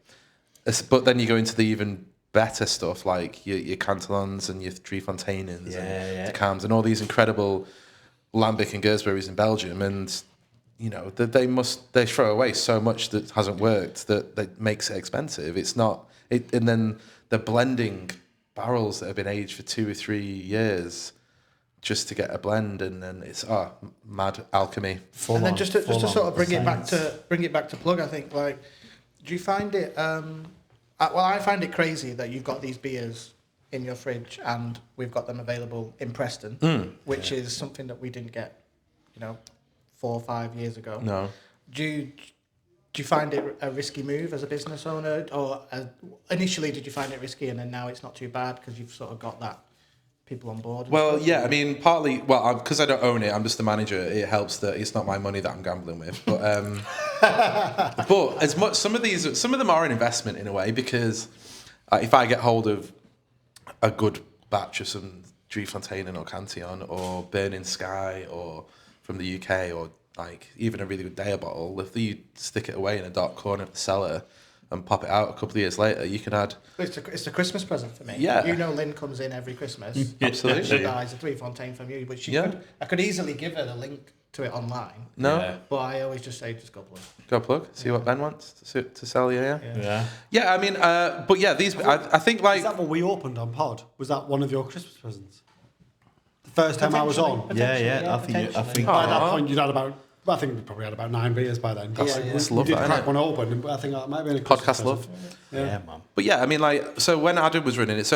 S5: but then you go into the even better stuff like your Cantillons and your Driefontainens and the Cams and all these incredible lambic and gooseberries in Belgium, and they throw away so much that hasn't worked that makes it expensive. It's not it, and then they're blending barrels that have been aged for 2 or 3 years just to get a blend, and then it's mad alchemy.
S3: And then just to sort of bring it back to plug, I think, like, do you find it? I find it crazy that you've got these beers in your fridge and we've got them available in Preston, which is something that we didn't get, 4 or 5 years ago.
S5: No.
S3: Do you find it a risky move as a business owner, or initially did you find it risky and then now it's not too bad because you've sort of got that people on board?
S5: Well, yeah, partly, because I don't own it, I'm just the manager. It helps that it's not my money that I'm gambling with. But but as much some of them are an investment in a way, because if I get hold of a good batch of some Driefonteinen or Cantillon or Burning Sky or from the UK, or like even a really good Deya bottle, if you stick it away in a dark corner of the cellar and pop it out a couple of years later, you can add...
S3: It's a Christmas present for me.
S5: Yeah.
S3: Lynn comes in every Christmas.
S5: Absolutely.
S3: She buys a Driefontein from you, which I could easily give her the link to it online.
S5: No?
S3: But I always just say, just go plug.
S5: Go plug. See what Ben wants to sell you,
S4: Yeah.
S5: Yeah, but yeah, these... I think like...
S1: Is that what we opened on pod? Was that one of your Christmas presents? The first time I was on?
S4: Yeah. I think
S1: By that point, you'd had about... I think we probably had about 9 beers by then.
S5: That's
S1: we
S5: love
S1: did
S5: that,
S1: crack
S5: innit?
S1: one open, and I think that might have been a Christmas
S5: Podcast love.
S1: present.
S4: yeah, man.
S5: But yeah, so when Adam was running it,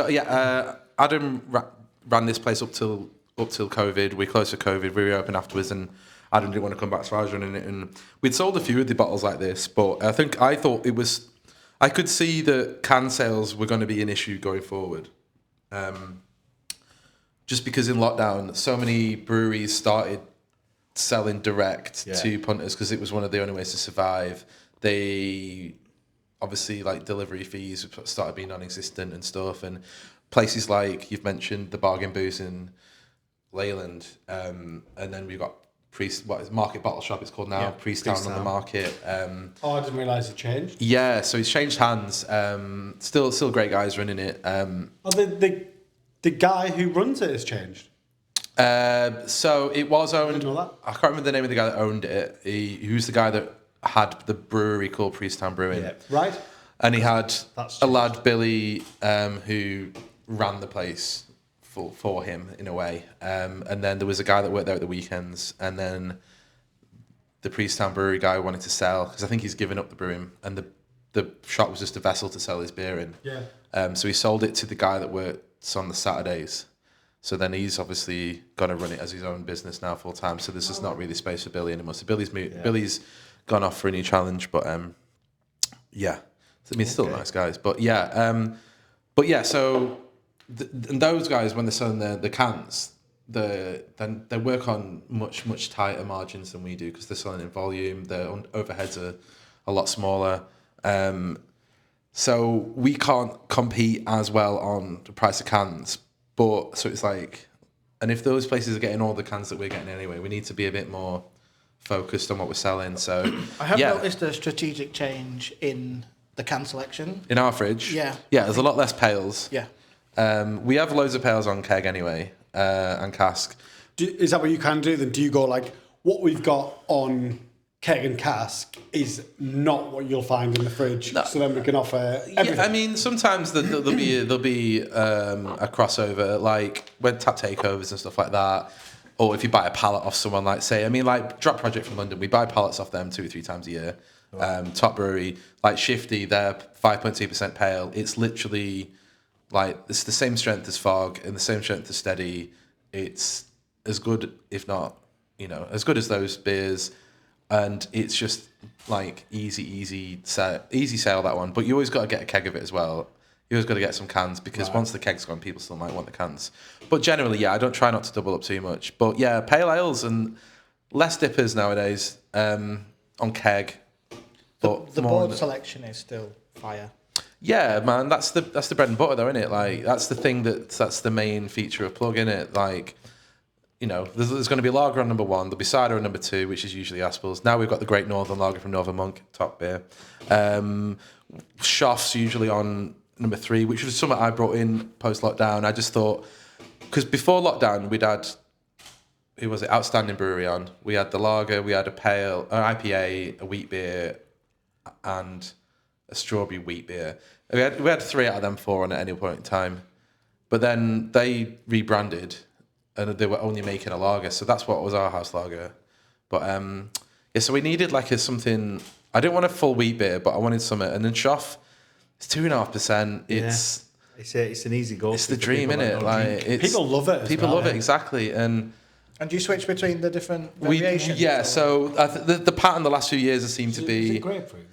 S5: Adam ran this place up till COVID. We closed for COVID. We reopened afterwards, and Adam didn't want to come back, so I was running it. And we'd sold a few of the bottles like this, but I thought it was. I could see that can sales were going to be an issue going forward, just because in lockdown, so many breweries started selling direct to punters because it was one of the only ways to survive. They obviously, like, delivery fees started being non-existent and stuff, and places like you've mentioned the bargain booths in Leyland, and then we've got Market Bottle Shop, it's called now, Priesttown on the Market.
S1: I didn't realise it changed.
S5: Yeah, so it's changed hands. Still great guys running it.
S1: The guy who runs it has changed.
S5: So it was owned.
S1: Didn't know that.
S5: I can't remember the name of the guy that owned it. Who's the guy that had the brewery called PRESTON Brewing.
S4: Yeah.
S1: Right.
S5: And he had
S4: That's
S5: a lad, Billy, who ran the place for him in a way. And then there was a guy that worked there at the weekends. And then the PRESTON Brewery guy wanted to sell, because I think he's given up the brewing. And the shop was just a vessel to sell his beer in.
S1: Yeah.
S5: So he sold it to the guy that works on the Saturdays. So then he's obviously going to run it as his own business now full time. So there's just not really space for Billy anymore. So Billy's gone off for a new challenge. But yeah. I mean, still nice guys, but yeah. So and those guys, when they're selling the cans, they work on much tighter margins than we do, because they're selling in volume. Their overheads are a lot smaller, so we can't compete as well on the price of cans. But so it's like, and if those places are getting all the cans that we're getting anyway, we need to be a bit more focused on what we're selling. So
S3: I have noticed a strategic change in the can selection.
S5: In our fridge?
S3: Yeah.
S5: Yeah, there's a lot less pails.
S3: Yeah.
S5: We have loads of pails on keg anyway, and cask.
S1: Is that what you can do then? Do you go like, what we've got on keg and cask is not what you'll find in the fridge, so then we can offer everything?
S5: Yeah, I mean, sometimes there'll be a crossover, like when tap takeovers and stuff like that. Or if you buy a pallet off someone, like say, I mean, like Drop Project from London, we buy pallets off them 2 or 3 times a year. Top Brewery, like Shifty, they're 5.2% pale. It's literally like, it's the same strength as Fog and the same strength as Steady. It's as good, if not, as good as those beers. And it's just like easy sale, that one. But you always got to get a keg of it as well. You always got to get some cans, because once the keg's gone, people still might want the cans. But generally, yeah, I don't try not to double up too much. But yeah, pale ales and less dippers nowadays on keg.
S3: The board selection is still fire.
S5: Yeah, man, that's the bread and butter, though, isn't it? Like, that's the thing that's the main feature of Plug, isn't it? Like, there's going to be lager on number 1, there'll be cider on number 2, which is usually Aspel's. Now we've got the Great Northern Lager from Northern Monk, top beer. Shoff's usually on number 3, which was something I brought in post-lockdown. I just thought, because before lockdown, we'd had, who was it, Outstanding Brewery on. We had the lager, we had an IPA, a wheat beer, and a strawberry wheat beer. We had 3 out of them 4 on at any point in time. But then they rebranded, and they were only making a lager, so that's what was our house lager. But so we needed like something. I didn't want a full wheat beer, but I wanted something. And then Shoff, it's 2.5%.
S4: It's an easy go.
S5: It's the dream, isn't it? Like,
S1: people love it.
S5: People love it, exactly. And
S3: do you switch between the different variations?
S5: So the pattern the last few years has seemed to be.
S1: Is it grapefruit?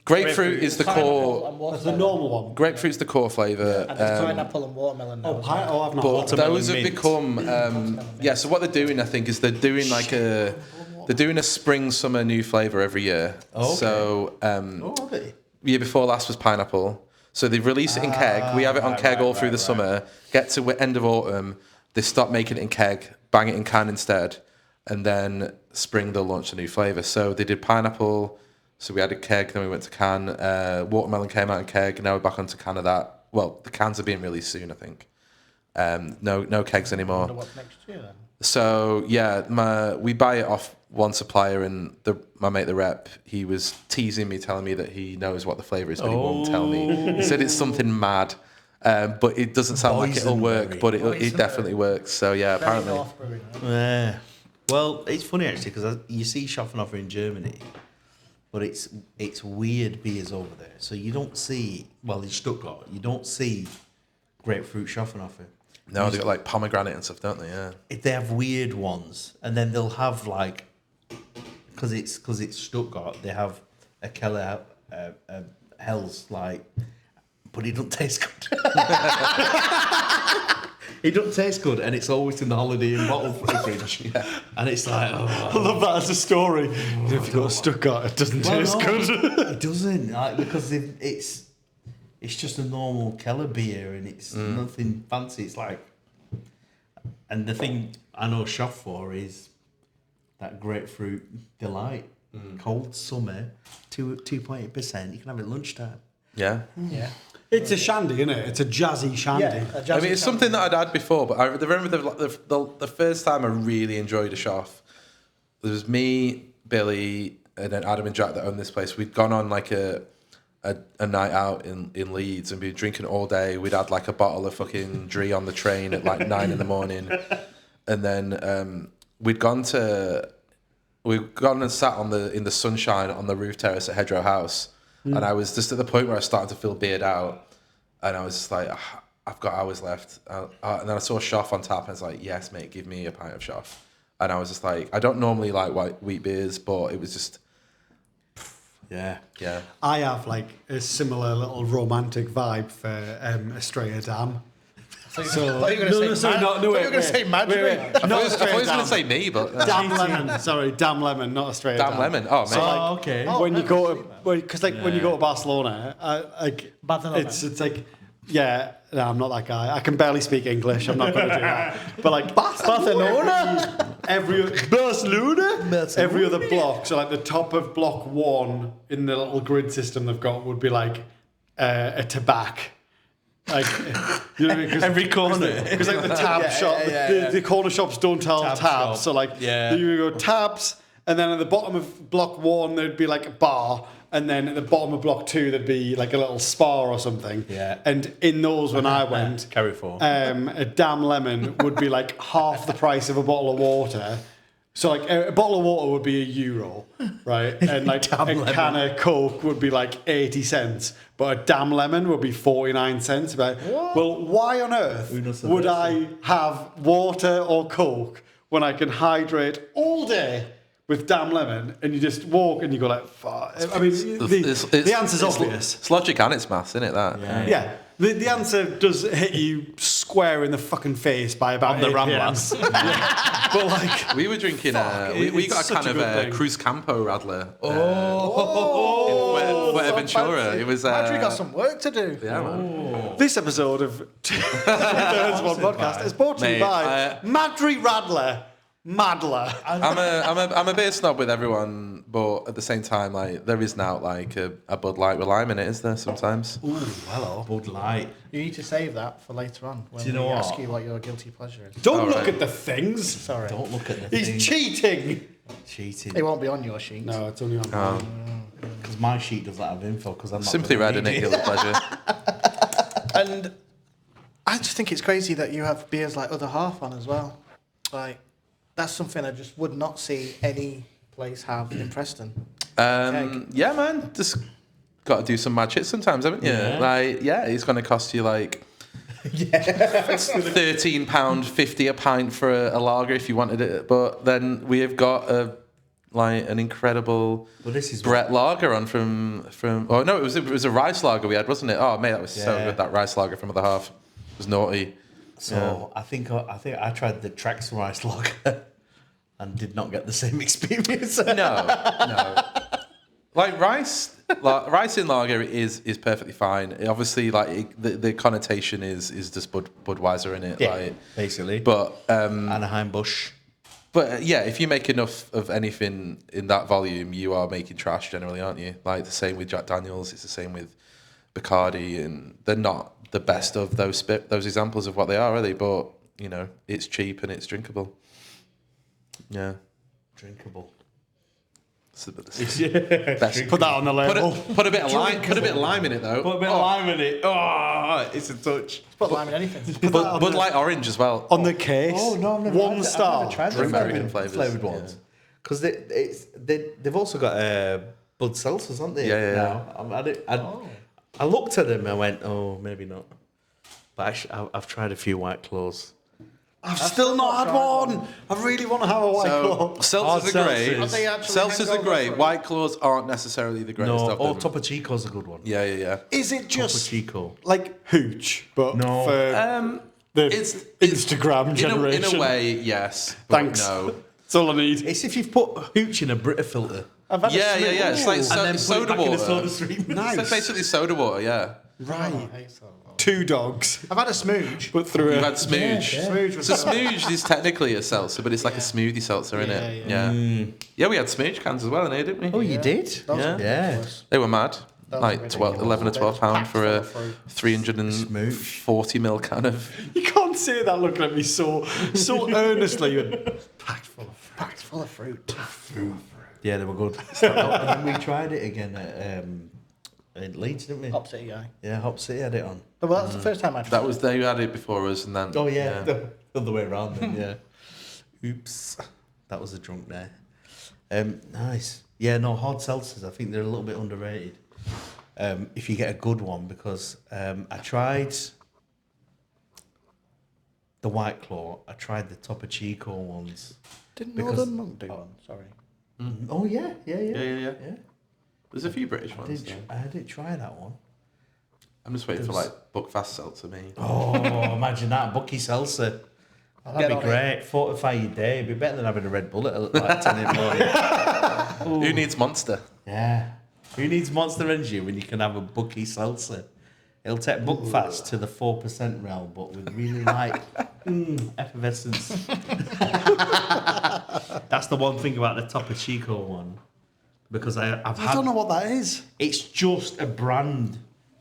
S5: Grapefruit is the core.
S1: That's the normal one.
S5: Grapefruit's the core flavour.
S3: And there's pineapple and watermelon now.
S1: I've not.
S5: But those have become. So what they're doing, I think, is they're doing like a spring summer new flavour every year.
S4: Okay.
S5: So year before last was pineapple. So they release it in keg. We have it on keg all through the summer. Get to end of autumn, they stop making it in keg, bang it in can instead, and then spring they'll launch a new flavour. So they did pineapple. So we had a keg, then we went to can. Watermelon came out in keg, and now we're back onto can of that. Well, the cans are being released soon, I think. No kegs anymore.
S3: I wonder what's next year then.
S5: So yeah, we buy it off one supplier, and my mate the rep, he was teasing me, telling me that he knows what the flavour is, but he won't tell me. He said it's something mad, but it doesn't sound like it'll work, but it definitely works. So yeah, apparently.
S4: Yeah. Well, it's funny actually, because you see Schaffenhofer in Germany. But it's weird beers over there. So you don't see, in Stuttgart, you don't see grapefruit Schaffenhofer.
S5: No, they've got like pomegranate and stuff, don't they? Yeah.
S4: They have weird ones. And then they'll have like, because it's Stuttgart, they have a Keller Hell's like, but it doesn't taste good. It doesn't taste good, and it's always in the Holiday Inn bottle fridge. Yeah. And it's like,
S1: I love that as a story. If you go to Stuttgart, it doesn't taste good.
S4: It doesn't, because it's just a normal Keller beer, and it's nothing fancy. It's like, and the thing I know shop for is that grapefruit delight, cold summer, 2.8%. You can have it at lunchtime.
S5: Yeah.
S3: Yeah.
S1: It's a shandy, isn't it? It's a jazzy shandy.
S3: Yeah,
S5: I mean, it's something that I'd had before, but I remember the first time I really enjoyed a Shoff. There was me, Billy, then Adam and Jack that own this place, we'd gone on like a night out in Leeds and been drinking all day. We'd had like a bottle of fucking Dree on the train at like 9 a.m. And then we'd gone and sat in the sunshine on the roof terrace at Hedgerow House. And I was just at the point where I was starting to feel beard out. And I was just like, I've got hours left. And then I saw Shoff on tap and I was like, yes, mate, give me a pint of Shoff. And I was just like, I don't normally like wheat beers, but it was just...
S4: Yeah.
S1: I have like a similar little romantic vibe for Estrella Dam.
S3: I thought you were going to say Madrid.
S5: I thought he was going to say me, but...
S1: Dam Lemon. Sorry, Dam Lemon, not Estrella Dam.
S5: Damn lemon. Oh, mate.
S4: Okay.
S1: When you go to... Because when you go to Barcelona,
S3: Barcelona.
S1: it's like... Yeah, no, I'm not that guy. I can barely speak English. I'm not going to do that. But like Barcelona, every other block. So like the top of block 1 in the little grid system they've got would be like a tobacco. Like you know what I mean?
S4: Every corner.
S1: Because like the tab shop, the corner shops don't tell
S4: Tab
S1: tabs.
S4: shop.
S1: So like you go tabs, and then at the bottom of block 1 there'd be like a bar. And then at the bottom of block 2, there'd be like a little spa or something.
S4: Yeah.
S1: And in those, when I went,
S4: Carry forward.
S1: a Dam Lemon would be like half the price of a bottle of water. So like a bottle of water would be €1, right? And like a can of Coke would be like 80 cents. But a Dam Lemon would be 49 cents. Like, well, why on earth would I have water or Coke when I can hydrate all day with Dam Lemon, and you just walk and you go like, fuck. I mean, the answer's obvious.
S5: It's logic and it's maths, isn't it? That.
S1: Yeah. The answer does hit you square in the fucking face by about
S4: On the
S1: 8 PM.
S4: Ramblers.
S1: But like,
S5: We were drinking. We got a
S1: such
S5: can
S1: a good
S5: of
S1: thing.
S5: Cruz Campo Radler.
S3: Oh,
S5: Fuerteventura. It was.
S3: Madrid got some work to do.
S5: Yeah, man.
S1: this episode of Two-Thirds One Podcast is brought to you
S5: Mate,
S1: by Madry Radler. Madler.
S5: I'm a beer snob with everyone, but at the same time, like there is now like a Bud Light with lime in it, is there? Sometimes.
S4: Ooh, hello. Bud Light.
S3: You need to save that for later on when
S4: Do you know
S3: we
S4: what?
S3: ask you what your guilty pleasure is.
S1: Don't
S5: All
S1: look
S5: right.
S1: at the things.
S3: Sorry.
S4: Don't look at the thing.
S1: He's cheating.
S4: Cheating.
S3: It won't be on your sheet.
S1: No, it's only on.
S4: Because my sheet doesn't have info. Because I'm not
S5: Simply
S4: gonna
S5: red,
S4: read
S5: innit? Guilty pleasure.
S3: And I just think it's crazy that you have beers like Other Half on as well. Like, that's something I just would not see any place have in Preston.
S5: Yeah, man. Just got to do some mad shit sometimes, haven't you?
S4: Yeah.
S5: Like, it's going to cost you like £13.50 a pint for a lager if you wanted it. But then we have got an incredible
S4: Well, this is
S5: Brett lager on from. Oh no, it was a rice lager we had, wasn't it? Oh mate, that was so
S4: Yeah.
S5: good. That rice lager from Other Half it was naughty.
S4: So I think I tried the Trax Rice Lager and did not get the same experience.
S5: No. Like rice in lager is perfectly fine. Obviously, like the connotation is just Budweiser in it.
S4: Yeah,
S5: like,
S4: basically.
S5: But
S4: Anaheim Busch.
S5: But yeah, if you make enough of anything in that volume, you are making trash generally, aren't you? Like the same with Jack Daniels, it's the same with Bacardi, and they're not the best of those examples of what they are they? But you know, it's cheap and it's drinkable. Yeah,
S4: Drinkable.
S5: best.
S1: Put that on the label.
S5: Put a bit of lime. Put a bit of lime in it though.
S4: Put a bit of lime in it. Oh, it's a touch.
S3: Put lime in anything.
S5: Bud Light Orange as well.
S1: On the case.
S4: Oh no, I've never
S1: One
S4: had it.
S1: star.
S4: I've never tried the
S5: American flavours,
S4: flavoured
S5: yeah.
S4: ones. Because they've also got Bud Seltzers, haven't they?
S5: Yeah.
S4: I looked at them and I went, oh, maybe not. But I've tried a few White Claws.
S1: I've still not had one. I really want to have a White Claw.
S5: Seltzers are great.
S3: Are they actually
S5: Seltzers are
S3: hangover
S5: great.
S3: fruit?
S5: White Claws aren't necessarily the greatest
S4: No,
S5: of them.
S4: Topo Chico's a good one.
S5: Yeah.
S1: Is it
S4: Topo
S1: just
S4: Chico.
S1: like hooch, but
S4: No.
S1: for the
S5: It's
S1: Instagram generation?
S5: In a way, yes. But
S1: Thanks.
S5: No.
S1: That's all I need.
S4: It's if you've put hooch in a Brita filter.
S3: I've had a
S5: Yeah.
S3: smooth-
S5: It's like
S4: and then put it
S5: soda
S4: back
S5: water.
S4: in a soda stream.
S1: Nice.
S5: It's like basically soda water, yeah.
S1: Right.
S3: I hate that.
S1: 2 dogs,
S3: I've had a smooge.
S1: but through
S5: You've
S1: a...
S5: had smooge.
S3: Smooge was
S5: So smooge is technically a seltzer, but it's like a smoothie seltzer, innit?
S3: Yeah.
S5: Yeah, we had smooge cans as well in here, didn't we?
S4: Oh, you did?
S3: Those
S5: Yeah.
S3: are ridiculous.
S5: They were mad.
S3: Those
S5: Like
S3: are
S5: 12,
S3: ridiculous.
S5: 11 or 12 pound for a
S3: Packed full of fruit.
S5: 340 ml can of.
S1: You can't say that looking at me so earnestly. Packed full of fruit.
S3: Packed full of fruit.
S4: Yeah, they were good. And then we tried it again at in Leeds, didn't we?
S3: Hop City guy.
S4: Yeah, Hop City had it on.
S3: Well, that's the first time I tried.
S5: That was they who had it before us, and then.
S4: Oh yeah, the other way around then. Yeah. Oops, that was a drunk there. Nice. Yeah, no, hard seltzers. I think they're a little bit underrated. If you get a good one, because I tried the White Claw. I tried the Topo Chico ones.
S3: Didn't
S4: because-
S3: Northern Monk do one? Sorry.
S4: Oh yeah.
S5: Yeah. There's a few British ones.
S4: I did try that one.
S5: I'm just waiting for like Buckfast seltzer, me.
S4: Oh, imagine that Bucky seltzer. Oh, that'd be great. Fortify your day. It'd be better than having a Red Bull at like 10 in the morning.
S5: Who needs Monster?
S4: Yeah. Who needs Monster Energy when you can have a Bucky seltzer? It'll take Buckfast to the 4% realm, but with really like effervescence. That's the one thing about the Topo Chico one. Because I
S1: don't know what that is.
S4: It's just a brand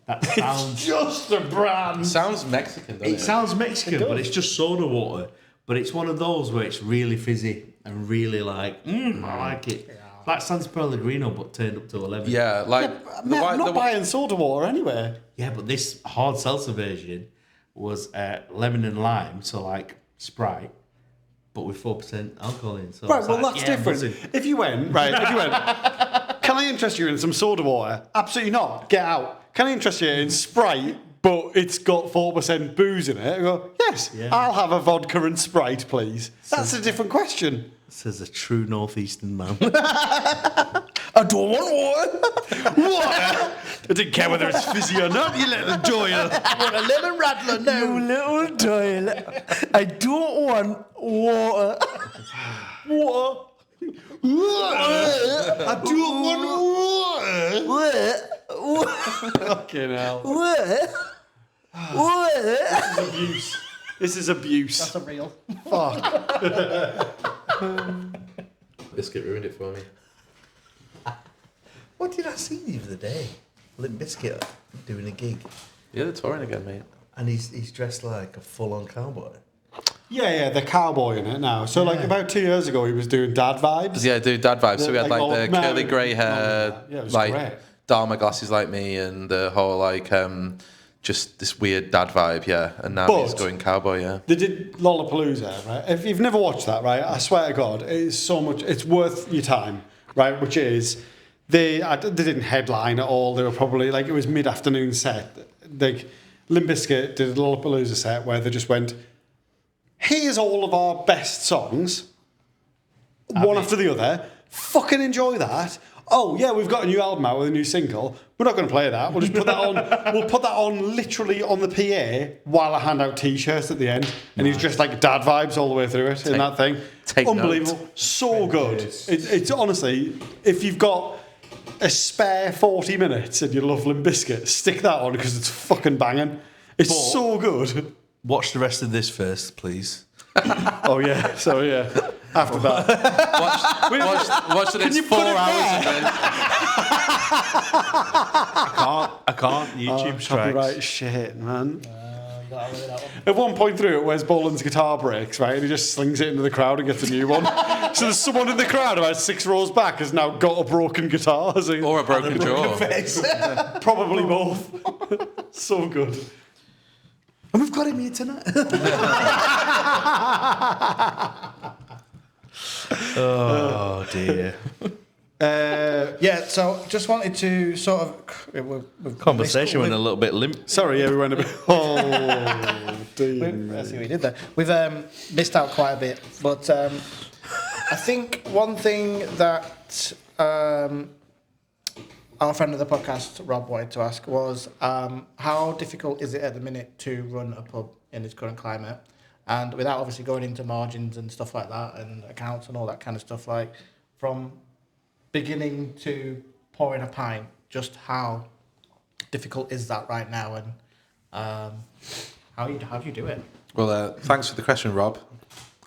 S4: that sounds...
S1: Just a brand.
S5: Sounds Mexican, doesn't it?
S4: It sounds Mexican, but it's just soda water. But it's one of those where it's really fizzy and really like, I like it. Yeah. Like Sans Pellegrino, but turned up to 11.
S5: Yeah, like...
S1: I'm not buying soda water anyway.
S4: Yeah, but this hard seltzer version was lemon and lime, so like Sprite, but with 4% alcohol in. So
S1: Right, well, that's different. If you went, can I interest you in some soda water? Absolutely not. Get out. Can I interest you in Sprite, but it's got 4% booze in it? I go, yes, I'll have a vodka and Sprite, please. That's a different question.
S4: Says a true northeastern man.
S1: I don't want water. Water. I didn't care whether it's fizzy or not, you little Doyle.
S3: Want a lemon rattler? No.
S1: You little Doyle. I don't want water. Water. I don't want water. Fucking hell. This is abuse.
S3: That's a real.
S1: Fuck.
S5: Biscuit ruined it for me.
S4: What did I see the other day? Limp BIZKIT doing a gig.
S5: Yeah, they're touring again, mate.
S4: And he's dressed like a full-on cowboy.
S1: Yeah, the cowboy in it now. So, like, about 2 years ago, he was doing dad vibes.
S5: Yeah, dude, dad vibes. So we had
S1: Like,
S5: like the
S1: old
S5: curly
S1: man.
S5: grey hair,
S1: Yeah, it was
S5: like
S1: great.
S5: Dharma glasses like me, and the whole like just this weird dad vibe, yeah. And now he's
S1: But-
S5: going cowboy, yeah.
S1: They did Lollapalooza, right? If you've never watched that, right, I swear to God, it is so much. It's worth your time, right? Which is they didn't headline at all. They were probably like it was mid-afternoon set. Like Limp BIZKIT did a Lollapalooza set where they just went, "Here's all of our best songs, one after the other. Fucking enjoy that." Oh yeah, we've got a new album out with a new single. We're not going to play that. We'll just put that on. We'll put that on literally on the PA while I hand out T-shirts at the end. And he's just like dad vibes all the way through it in that thing. Unbelievable, so good. It's honestly, if you've got a spare 40 minutes and you love Limp BIZKIT, stick that on because it's fucking banging. It's so good.
S4: Watch the rest of this first, please.
S1: Oh yeah, so yeah. After that,
S5: Watch the next 4 hours of it.
S4: I can't. YouTube strikes.
S1: copyright shit, man. At one point through it, Wes Boland's guitar breaks, right, and he just slings it into the crowd and gets a new one. So there's someone in the crowd about 6 rows back has now got a broken guitar,
S5: Or a broken jaw.
S1: probably both. So good.
S4: And we've got him here tonight. Oh dear.
S3: Yeah, so just wanted to sort of...
S4: Conversation went a little bit limp.
S1: Sorry, yeah, we went a bit. Oh, dear.
S3: I see what we did there. We've missed out quite a bit, but I think one thing that our friend of the podcast, Rob, wanted to ask was how difficult is it at the minute to run a pub in this current climate? And without obviously going into margins and stuff like that and accounts and all that kind of stuff, like from beginning to pouring a pint, just how difficult is that right now, and how do you do it?
S5: Well, thanks for the question, Rob.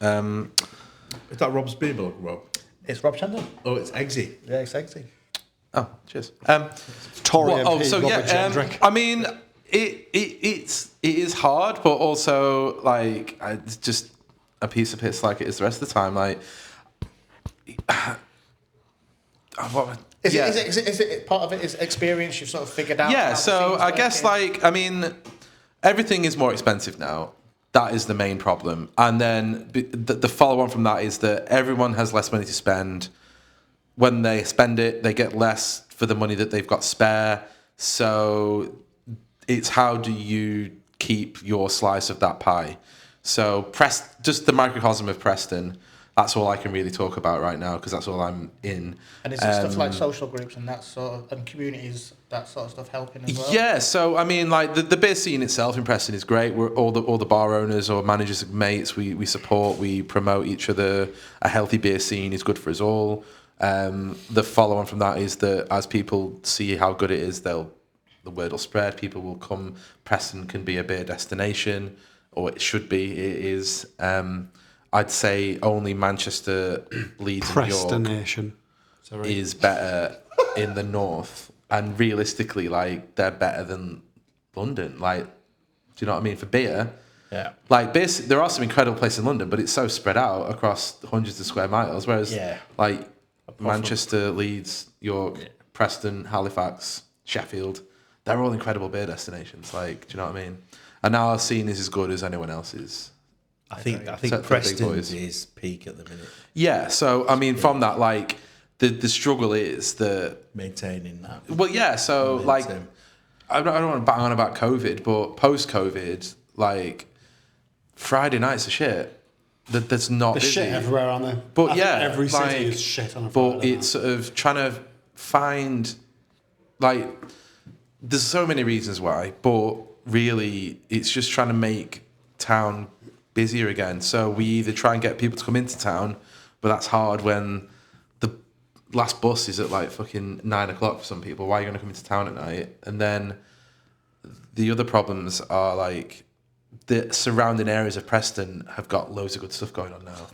S4: Is that Rob's beer blog, Rob?
S3: It's Rob Shandon.
S4: Oh, it's Eggsy.
S3: Yeah, it's sexy.
S5: Oh, cheers.
S1: Tory
S5: Well,
S1: MP,
S5: so
S1: Robert
S5: yeah,
S1: Jendrick.
S5: I mean, it is hard, but also like it's just a piece of piss like it is the rest of the time. Like
S3: Is it part of it is experience you've sort of figured out?
S5: Yeah,
S3: how
S5: so
S3: the
S5: I
S3: scene's
S5: guess
S3: working?
S5: everything is more expensive now. That is the main problem. And then the follow on from that is that everyone has less money to spend. When they spend it, they get less for the money that they've got spare. So it's how do you keep your slice of that pie? So just the microcosm of Preston, that's all I can really talk about right now because that's all I'm in.
S3: And is it stuff like social groups and that sort of, and communities, that sort of stuff helping as well?
S5: Yeah, so I mean, like the beer scene itself in Preston is great. We're all the bar owners or managers and mates. We support, we promote each other. A healthy beer scene is good for us all. The follow on from that is that as people see how good it is, the word will spread. People will come. Preston can be a beer destination, or it should be. It is. I'd say only Manchester, Leeds, and York
S1: Prestonation.
S5: is better in the north, and realistically, like they're better than London. Like, do you know what I mean? For beer,
S4: Yeah.
S5: like beer, there are some incredible places in London, but it's so spread out across hundreds of square miles. Whereas, like Manchester, Leeds, York, Preston, Halifax, Sheffield, they're all incredible beer destinations. Like, do you know what I mean? And now our scene is as good as anyone else's.
S4: I think
S5: Except for the big
S4: Preston's
S5: boys.
S4: is peak at the minute.
S5: Yeah, so I mean, from that, like the struggle is that.
S4: Maintaining that.
S5: Well, yeah, so like I don't want to bang on about COVID, but post-COVID, like Friday nights are shit. That's not
S1: There's
S5: busy.
S1: shit everywhere, aren't there?
S5: But
S1: I think
S5: yeah,
S1: every city
S5: like,
S1: is shit on a
S5: But
S1: Friday
S5: it's sort of trying to find, like, there's so many reasons why, but really, it's just trying to make town busier again. So we either try and get people to come into town, but that's hard when the last bus is at like fucking 9 o'clock for some people. Why are you going to come into town at night? And then the other problems are like the surrounding areas of Preston have got loads of good stuff going on now.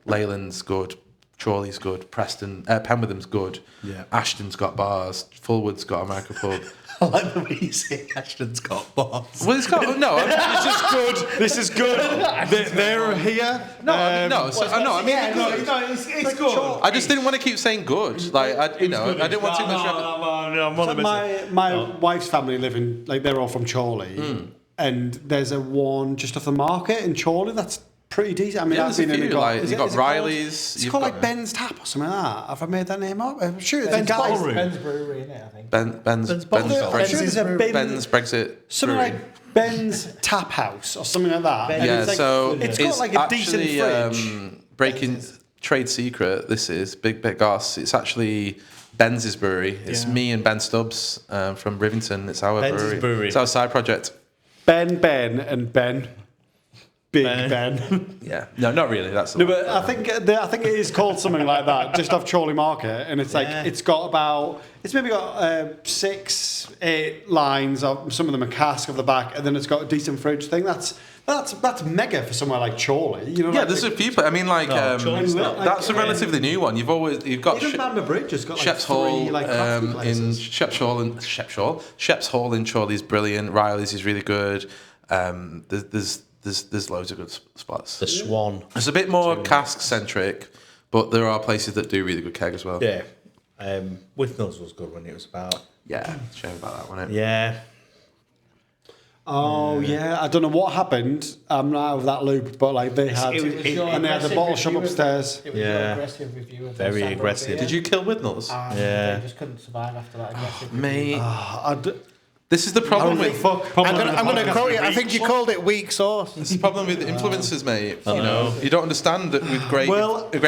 S5: Leyland's good, Chorley's good, Preston, Penwitham's good.
S4: Yeah.
S5: Ashton's got bars, Fulwood's got a micropub.
S4: I like the way you say Ashton's got bars.
S5: Well, it's got no. It's just good.
S1: This is good. They're here.
S5: No, I mean,
S1: it's good.
S5: I just didn't want to keep saying good. Like, I didn't want too much.
S1: My wife's family live in, like, they're all from Chorley, and there's a one just off the market in Chorley that's pretty decent. I mean,
S5: Yeah,
S1: I've
S5: there's
S1: been
S5: a
S1: in
S5: few,
S1: it.
S5: like,
S1: Is
S5: you've
S1: it-
S5: got
S1: is it called-
S5: Riley's,
S1: It's
S5: you've
S1: called
S5: got-
S1: like Ben's Tap or something like that. Have I made that name up? I'm sure the
S3: Ben's
S1: guys.
S3: Bottle Room. Ben's Brewery, isn't it, I think.
S5: Ben's
S1: Ben's
S5: Brexit.
S1: Something
S5: Brewery.
S1: like Ben's Tap House or something like that. And
S5: Yeah,
S1: it's like,
S5: so
S1: it's got like a decent
S5: actually,
S1: fridge.
S5: breaking trade secret. This is Big Goss. It's actually Ben's brewery. It's me and Ben Stubbs from Rivington. It's our
S4: Ben's brewery.
S5: It's our side project.
S1: Ben, and Ben. Big Ben.
S5: Yeah, no, not really. That's
S1: No, but I think it is called something like that, just off Chorley Market, and it's like it's maybe got 6-8 lines of some of them are cask of the back, and then it's got a decent fridge thing. That's mega for somewhere like Chorley. You know,
S5: yeah.
S1: like
S5: There's a few. I mean, like
S4: Chorley's not.
S5: that's a relatively new one. You've got
S1: even Bamber Bridge has got like
S5: Sheps
S1: 3
S5: Hall
S1: like crafty
S5: in
S1: places.
S5: Sheps Hall in Chorley's brilliant. Riley's is really good. There's loads of good spots.
S4: The Swan.
S5: It's a bit more cask centric, but there are places that do really good keg as well.
S4: Yeah. Withnell's was good when it was about.
S5: Yeah, shame about that, wasn't it?
S4: Yeah.
S1: Oh yeah, I don't know what happened. I'm not out of that loop, but like they had, and they had the bottle shop upstairs.
S3: It was your aggressive review of
S4: Very
S3: Sandro
S4: aggressive.
S3: beer.
S5: Did you kill Withnells?
S3: Yeah. They just couldn't survive after that aggressive review.
S5: Mate, this is the problem with
S3: I'm going to quote you. I think you called it weak sauce.
S5: this is the problem with influencers, mate. You know, you don't understand that with great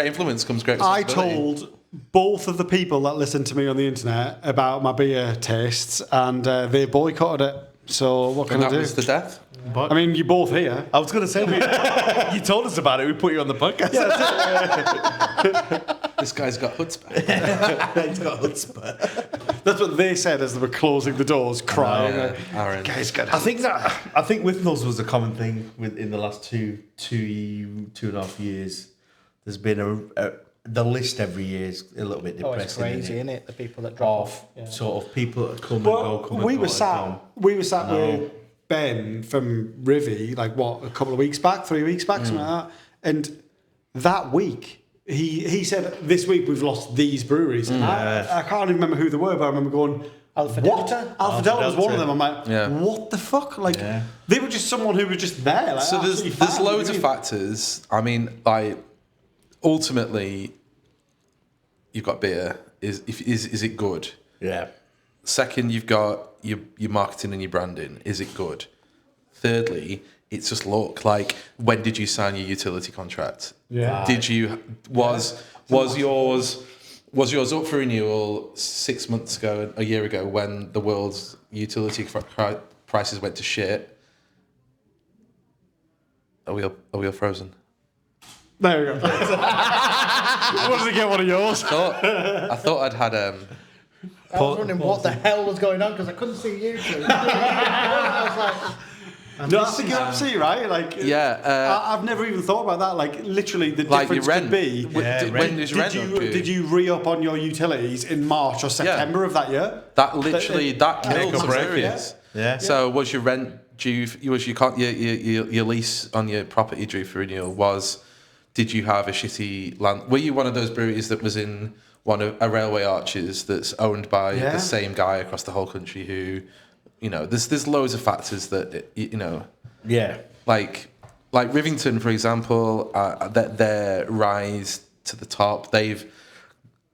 S5: influence comes great
S1: I
S5: responsibility.
S1: told both of the people that listen to me on the internet about my beer tastes, and they boycotted it. So what can
S5: And
S1: I
S5: that
S1: do?
S5: was the death.
S1: I mean, you're both here.
S4: I was going to say, you told us about it. We put you on the podcast.
S5: This guy's got chutzpah.
S4: He's got chutzpah.
S1: That's what they said as they were closing the doors, crying.
S5: Aaron.
S1: Guys, got
S4: I think Withnell's was a common thing in the last two and a half years. There's been the list every year is a little bit
S3: Oh, it's
S4: depressing.
S3: crazy, isn't it? The people that drop off. Yeah.
S4: Sort of people that come and
S1: Well,
S4: go.
S1: we were sat with Ben from Rivy, like what, a couple of weeks back, 3 weeks back, something like that. And that week, he said this week we've lost these breweries. And I can't even remember who they were, but I remember going,
S3: Alpha
S1: what?
S3: Delta?
S1: Alpha Delta was one of them. I'm like,
S5: Yeah.
S1: what the fuck? Like, they were just someone who was just there. Like,
S5: So there's
S1: absolutely fine.
S5: loads of factors. I mean, like ultimately, you've got beer. Is it good?
S4: Yeah.
S5: Second, you've got your marketing and your branding. Is it good? Thirdly, it's just luck. Like, when did you sign your utility contract?
S1: Yeah.
S5: Did you was yours up for renewal 6 months ago, a year ago, when the world's utility prices went to shit? Are we all frozen?
S1: There we go. I wanted to get one of yours.
S5: I thought I'd had
S3: I was wondering what the hell was going on because I couldn't see you two. I was like,
S1: No, that's the guarantee, right? Like, I've never even thought about that. Like, literally, the
S5: like
S1: difference
S5: your rent.
S1: could be.
S5: When does your rent up to?
S1: Did you re-up on your utilities in March or September of that year?
S5: That literally that killed some
S4: break it.
S5: areas.
S4: Yeah.
S5: So was your rent due? Was your lease on your property due for renewal? Did you have a shitty land? Were you one of those breweries that was in one of a railway arches that's owned by the same guy across the whole country? Who, there's loads of factors that like Rivington, for example, that their rise to the top, they've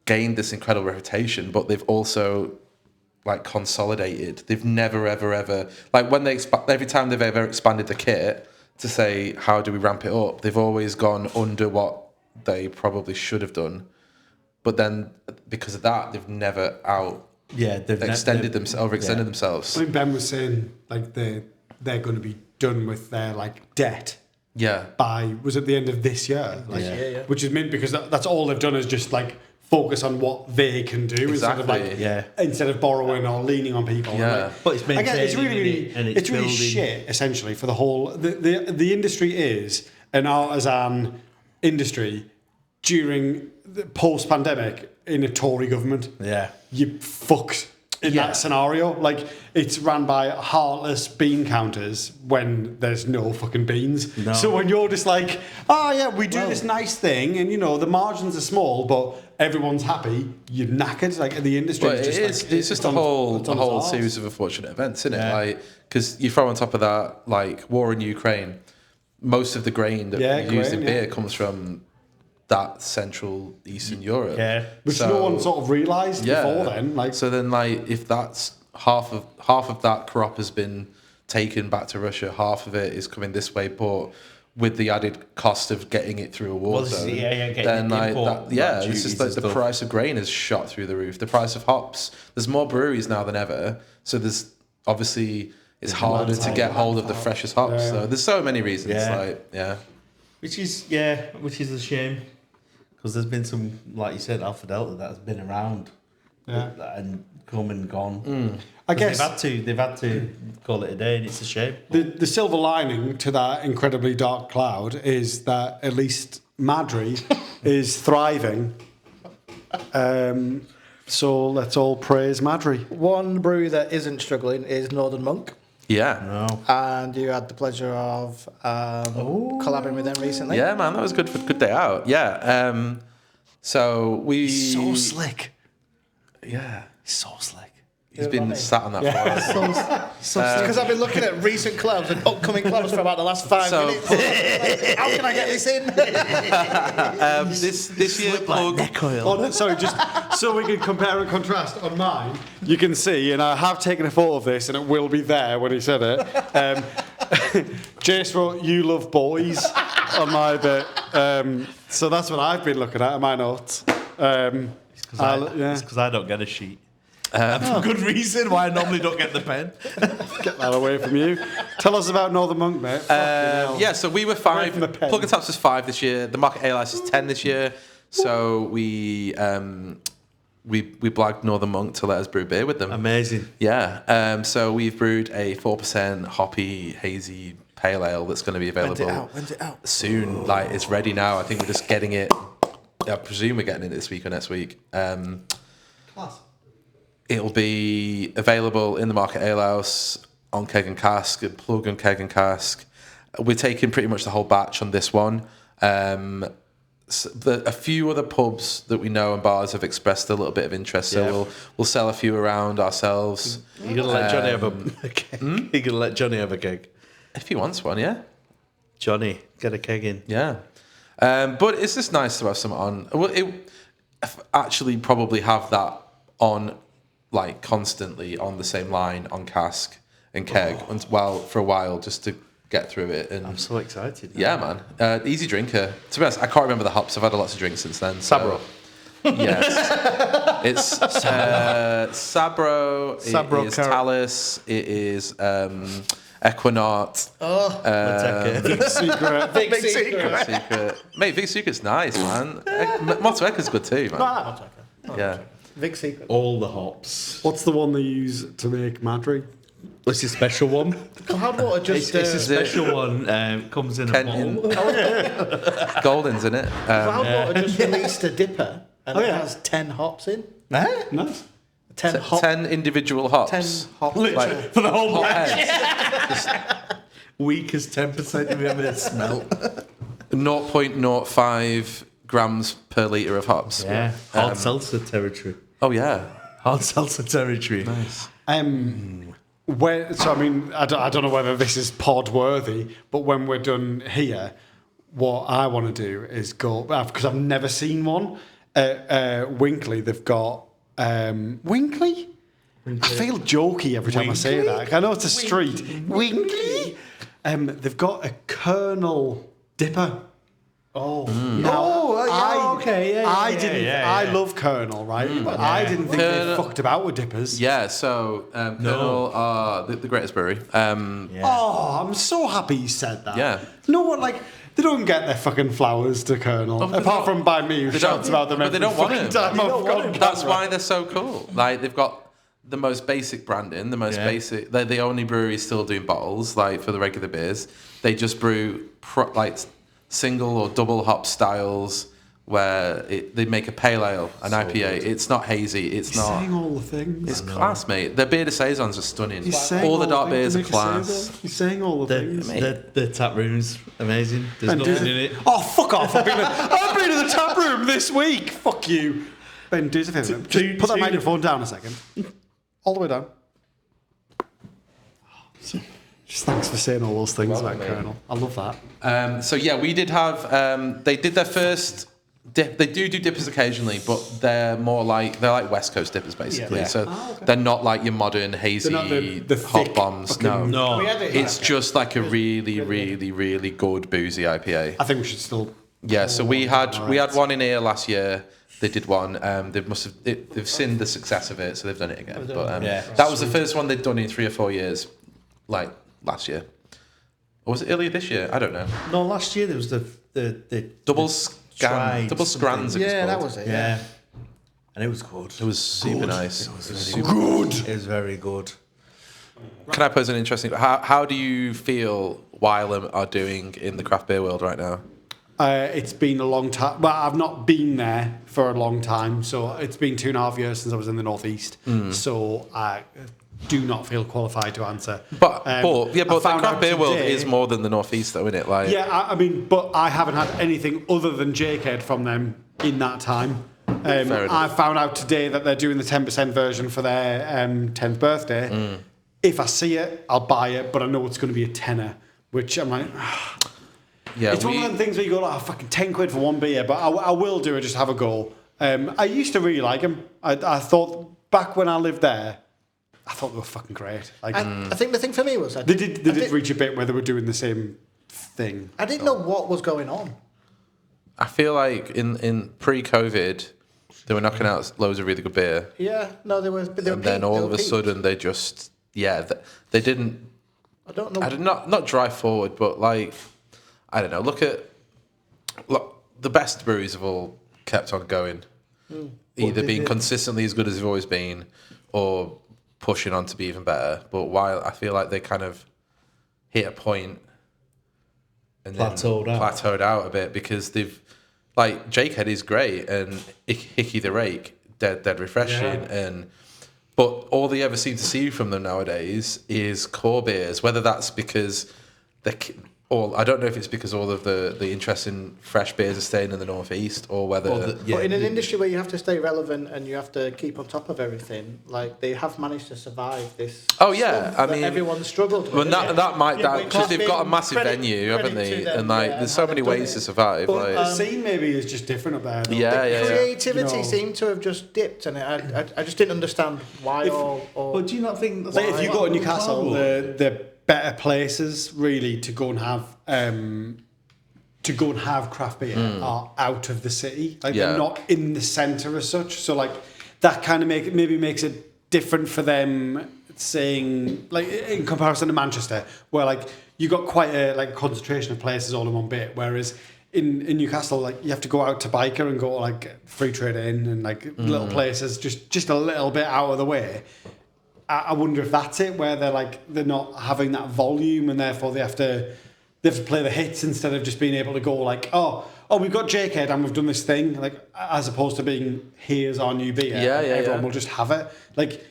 S5: gained this incredible reputation, but they've also like consolidated. They've never ever like when every time they've ever expanded the kit to say how do we ramp it up, they've always gone under what they probably should have done. But then because of that, they've never overextended themselves.
S1: I think Ben was saying like they're going to be done with their like debt.
S5: Yeah.
S1: Was at the end of this year. Like, which is meant because that's all they've done is just like focus on what they can do instead of borrowing or leaning on people.
S5: Yeah.
S1: Like,
S4: But it's maintaining
S1: it's really
S4: and
S1: it's really
S4: building.
S1: shit essentially for the whole the industry is an artisan industry during the post-pandemic in a Tory government.
S4: Yeah.
S1: You fucked in that scenario. Like, it's ran by heartless bean counters when there's no fucking beans.
S4: No.
S1: So when you're just like, we do this nice thing and, the margins are small, but everyone's happy, you're knackered. Like, the industry
S5: But
S1: is
S5: it's just a whole series of unfortunate events, isn't it? Like, because you throw on top of that, like, war in Ukraine, most of the grain that we use in beer comes from that Central Eastern Europe,
S1: which no one sort of realised before then. Like,
S5: so then, like, if that's half of that crop has been taken back to Russia, half of it is coming this way, but with the added cost of getting it through a war zone, then like that, it's just like the price of grain has shot through the roof. The price of hops. There's more breweries now than ever, so there's obviously it's harder to get hold of the freshest hops. So there's so many reasons.
S4: Which is a shame. Because there's been some, like you said, Alpha Delta that has been around and come and gone.
S1: I guess
S4: they've had to call it a day, and it's a shame.
S1: The silver lining to that incredibly dark cloud is that at least Madry is thriving. So let's all praise Madry.
S3: one brewery that isn't struggling is Northern Monk.
S5: Yeah.
S4: No.
S3: And you had the pleasure of collaborating with them recently.
S5: Yeah, man, that was good for good day out. Yeah. So we
S1: So slick.
S5: Yeah.
S1: So slick.
S5: He's been sat on that for a while.
S3: Because I've been looking at recent collabs and upcoming collabs for about the last 5 minutes. How can I get this in?
S5: This year, plug.
S1: Sorry, just so we can compare and contrast on mine, you can see, and I have taken a photo of this, and it will be there when he said it. Jace wrote, "You love boys," on my bit. So that's what I've been looking at in my notes.
S4: It's because I don't get a sheet. For good reason why I normally don't get the pen.
S1: Get that away from you. Tell us about Northern Monk, mate.
S5: So we were 5.
S1: from the pen.
S5: Plug and Taps was 5 this year. The Market Ale Ice is 10 this year. So we blagged Northern Monk to let us brew beer with them.
S4: Amazing.
S5: Yeah. So we've brewed a 4% hoppy, hazy pale ale that's going to be available
S3: When's it out?
S5: soon. Like, it's ready now. I think we're just getting it. I presume we're getting it this week or next week.
S3: Class.
S5: It'll be available in the Market Ale House on Keg and Cask, and Plug and Keg and Cask. We're taking pretty much the whole batch on this one. a few other pubs that we know and bars have expressed a little bit of interest, so we'll sell a few around ourselves.
S4: You're gonna let Johnny have a keg. You're gonna let Johnny have a keg.
S5: If he wants one, yeah.
S4: Johnny, get a keg in.
S5: Yeah. But it's just nice to have some on. Well, actually probably have that on, like, constantly on the same line on Cask and Keg for a while, just to get through it. And
S4: I'm so excited.
S5: yeah, man. Easy drinker. To be honest, I can't remember the hops. I've had lots of drinks since then.
S4: Sabro.
S5: Yes. It's Sabro.
S4: Sabro
S5: It is Talus. It is Equinaut.
S1: Big secret.
S3: Big secret.
S5: Secret. Mate, Big Secret's nice, man. Motueka's good too, man. Yeah.
S3: Big secret.
S4: All the hops.
S1: What's the one they use to make Madry?
S4: It's a special one.
S3: Cloudwater just.
S4: It's a special one. Comes in a bowl.
S5: Golden's in it.
S3: Cloudwater just released a dipper and it has 10 hops in.
S1: Nice.
S3: 10
S5: individual hops.
S3: 10 hops.
S5: Like,
S4: For the whole
S5: hot
S4: batch.
S5: heads.
S4: Weak as 10% you've ever smelt.
S5: 0.05 grams per litre of hops.
S4: Yeah. Hard seltzer territory.
S5: Oh, yeah.
S4: Hard seltzer territory.
S5: Nice.
S1: I mean, I don't know whether this is pod worthy, but when we're done here, what I want to do is go, because I've never seen one. Winkley, they've got Winkley? I feel jokey every time I say that. I know it's a street. Winkley. They've got a KERNEL dipper. I love KERNEL, right? But I didn't think they fucked about with dippers.
S5: Yeah, so KERNEL are the greatest brewery.
S1: Oh, I'm so happy you said that.
S5: Yeah.
S1: You know what, like, they don't get their fucking flowers to KERNEL, apart from by me who shouts about them
S5: but they
S1: every
S5: don't want
S1: fucking
S5: it.
S1: time I've gone.
S5: That's why they're so cool. Like, they've got the most basic branding, the most basic. They're the only brewery still doing bottles, like, for the regular beers. They just brew single or double hop styles where they make a pale ale, an IPA. Good. It's not hazy. It's
S1: You're
S5: not.
S1: saying all the things.
S5: It's class, mate. Their beer de saisons are stunning.
S1: All
S5: the dark beers are class.
S1: You're saying all the things.
S4: The tap room's amazing. There's nothing in it.
S1: Oh, fuck off. I've been in the tap room this week. Fuck you. Ben, do us a favour. Just put that microphone down a second. All the way down. Just thanks for saying all those things about KERNEL. I love that.
S5: So yeah, we did have. They did their first dip. They do dippers occasionally, but they're like West Coast dippers basically.
S1: Yeah.
S5: So they're not like your modern hazy
S1: They're not the
S5: hot
S1: thick
S5: bombs. No, it's just like a really, really, really good boozy IPA.
S1: I think we should still.
S5: Yeah. So we had one in here last year. They did one. They've seen the success of it, so they've done it again. But that was the first one they'd done in 3 or 4 years, like last year. Or was it earlier this year? I don't know.
S4: No, last year there was the
S5: double scrans.
S3: Yeah, that was it.
S4: Yeah. And it was good.
S5: It was super nice.
S4: It was good. It was very good.
S5: Can I pose an interesting? How do you feel WYLAM are doing in the craft beer world right now?
S1: It's been a long time. Well, I've not been there for a long time, so it's been 2.5 years since I was in the Northeast. So I do not feel qualified to answer.
S5: But the craft beer world
S1: today,
S5: is more than the Northeast, though, isn't it? Like,
S1: I mean, but I haven't had anything other than JKed from them in that time. I found out today that they're doing the 10% version for their 10th birthday. If I see it, I'll buy it, but I know it's going to be a tenner, which I'm like...
S5: Yeah,
S1: it's one of them things where you go, like, fucking 10 quid for one beer, but I will do it, just have a go. I used to really like them. I thought, back when I lived there, I thought they were fucking great. Like,
S3: I think the thing for me was...
S1: They did reach a bit where they were doing the same thing.
S3: I didn't know what was going on.
S5: I feel like in pre-COVID, they were knocking out loads of really good beer.
S3: Yeah, no, they were
S5: and then all of a sudden, they just... Yeah, they didn't...
S3: I don't know.
S5: Not drive forward, but like... I don't know. Look, the best breweries have all kept on going, either being consistently as good as they've always been, or pushing on to be even better. But while I feel like they kind of hit a point and plateaued out a bit because they've like Jakehead is great and Hickey the Rake dead refreshing but all they ever seem to see from them nowadays is core beers. Whether that's because or I don't know if it's because all of the interest in fresh beers are staying in the northeast, or whether.
S3: But in an industry where you have to stay relevant and you have to keep on top of everything, like they have managed to survive this.
S5: Oh yeah,
S3: stuff that everyone struggled with.
S5: Well,
S3: Yeah,
S5: because they've got a massive venue, haven't they?
S3: them,
S5: And like, there's so many ways to survive.
S1: But
S5: like,
S1: the scene maybe is just different up there.
S3: Creativity
S1: You know.
S3: seemed to have just dipped, and I just didn't understand why.
S2: But do you not think?
S1: Like if you go to Newcastle, the better places really to go and have craft beer are out of the city. Like they're not in the centre as such. So like that kind of makes it different for them. Saying like in comparison to Manchester, where like you got quite a like concentration of places all in one bit, whereas in Newcastle, like you have to go out to Biker and go to like Free Trade Inn and like little places just a little bit out of the way. I wonder if that's it, where they're not having that volume and therefore they have to play the hits instead of just being able to go like, oh, we've got J-Ked and we've done this thing, like as opposed to being here's our new beer. Everyone will just have it. Like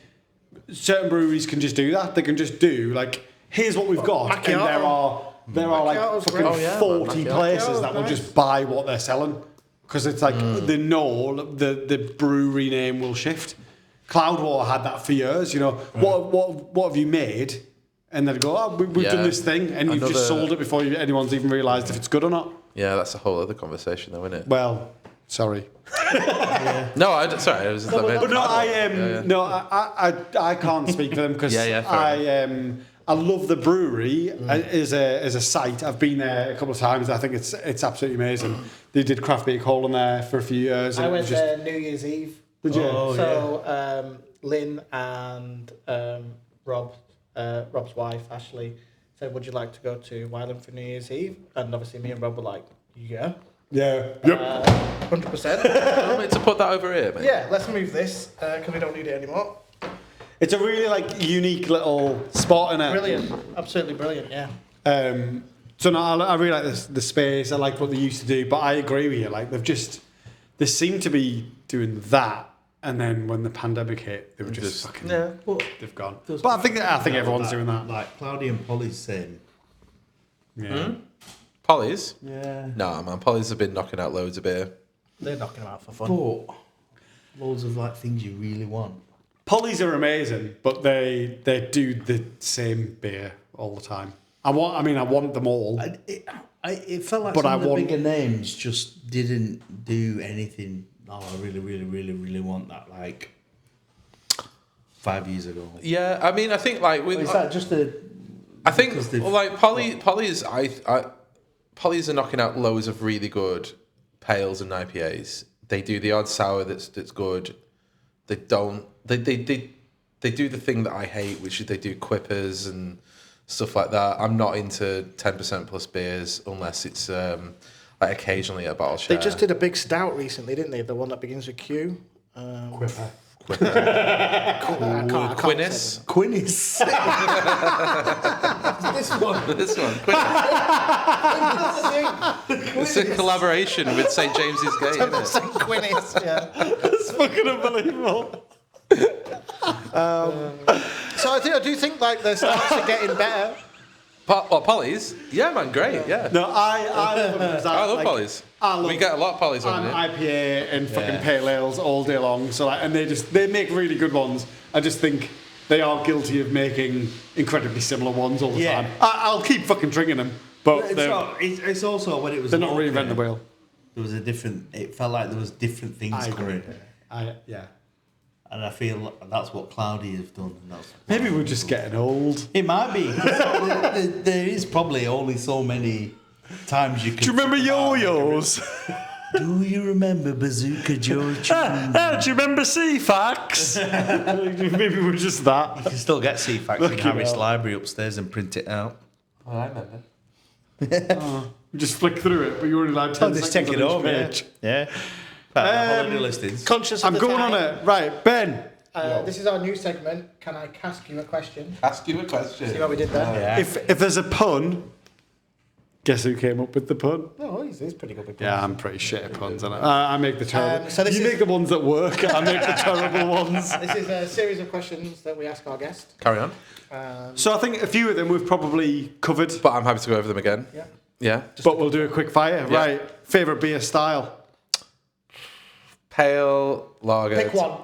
S1: certain breweries can just do that. They can just do like, here's what we've got,
S3: Macchiato.
S1: and there are like fucking 40 places that will just buy what they're selling because it's like they know the brewery name will shift. Cloudwater had that for years. You know, what have you made? And they'd go, oh, we've done this thing, and you've just sold it before anyone's even realised if it's good or not.
S5: Yeah, that's a whole other conversation, though, isn't it?
S1: Well, sorry.
S5: No, sorry. I was just
S1: I can't speak for them because I love the brewery as a site. I've been there a couple of times. I think it's absolutely amazing. They did craft beer calling there for a few years.
S3: I went there New Year's Eve.
S1: Did you?
S3: Lynn and Rob's wife Ashley said, "Would you like to go to WYLAM for New Year's Eve?" And obviously, me and Rob were like, "Yeah,
S1: yep,
S3: 100%."
S5: Want me to put that over here, mate?
S3: Yeah, let's move this because we don't need it anymore.
S1: It's a really like unique little spot in it.
S3: Brilliant, absolutely brilliant. Yeah.
S1: So no, I really like the space. I like what they used to do, but I agree with you. Like they seem to be doing that. And then when the pandemic hit, they were just fucking.
S2: Yeah, but
S1: they've gone. But I think everyone's doing that.
S2: Like Cloudy and Polly's saying.
S1: Yeah.
S5: Polly's?
S2: Yeah.
S5: Nah, man. Polly's have been knocking out loads of beer.
S3: They're knocking them out for fun.
S2: But loads of like things you really want.
S1: Polly's are amazing, but they do the same beer all the time. I want them all.
S2: It felt like
S1: But
S2: some of the bigger names just didn't do anything. Oh, I really, really, really, really want that. Like 5 years ago.
S5: Yeah, I mean, I think like with.
S2: Is that just a?
S5: I think like Polly's Polly's are knocking out loads of really good pales and IPAs. They do the odd sour that's good. They don't. They do the thing that I hate, which is they do quippers and stuff like that. I'm not into 10% plus beers unless it's like occasionally a bottle share.
S3: They just did a big stout recently, didn't they? The one that begins with Q.
S1: Quipper.
S5: Quinnis.
S2: Quinnis.
S5: This one. Quinnis. It's a collaboration with St James's Gate, isn't it?
S3: Quinnis, yeah.
S1: It's fucking unbelievable.
S3: So I do think like the stouts are getting better.
S5: Polly's? Yeah, man, great, yeah.
S1: No, I love them.
S5: I love Polly's. We get a lot of Polly's on here.
S1: IPA and fucking pale ales all day long. So and they make really good ones. I just think they are guilty of making incredibly similar ones all the time. I'll keep fucking drinking them, but
S2: it's also when it was.
S1: They're not reinventing the wheel.
S2: There was a different. It felt like there was different things coming.
S1: Yeah.
S2: And I feel that's what Cloudy have done. And that's
S1: Maybe we're just getting old.
S2: It might be. There is probably only so many times you can.
S1: Do you remember yo-yos?
S2: Do you remember Bazooka George?
S1: Do you remember C-Fax? Maybe we're just that.
S2: You can still get C-Fax in Harris Library upstairs and print it out.
S5: Oh, I remember.
S1: Just flick through it, but you're only allowed 10
S2: just
S1: seconds
S2: take it
S1: on each
S2: over,
S1: page.
S2: Yeah. Holiday listings.
S3: Conscious of
S1: I'm
S3: the
S1: going
S3: time.
S1: on it. Right, Ben.
S3: This is our new segment. Can I ask you a question?
S5: Ask you a question.
S3: See what we did there?
S2: Yeah.
S1: If there's a pun, Guess who came up with the pun?
S3: Oh, he's pretty good with puns.
S1: Yeah, I'm pretty shit at puns, and I make the terrible.
S3: so this
S1: you
S3: is-
S1: make the ones that work. I make the terrible ones.
S3: This is a series of questions that we ask our guest.
S5: Carry on.
S1: So I think a few of them we've probably covered,
S5: But I'm happy to go over them again.
S3: Yeah.
S5: Yeah.
S1: but we'll do a quick fire.
S5: Yeah.
S1: Right. Favorite beer style?
S5: Pale lager.
S3: Pick one. I'm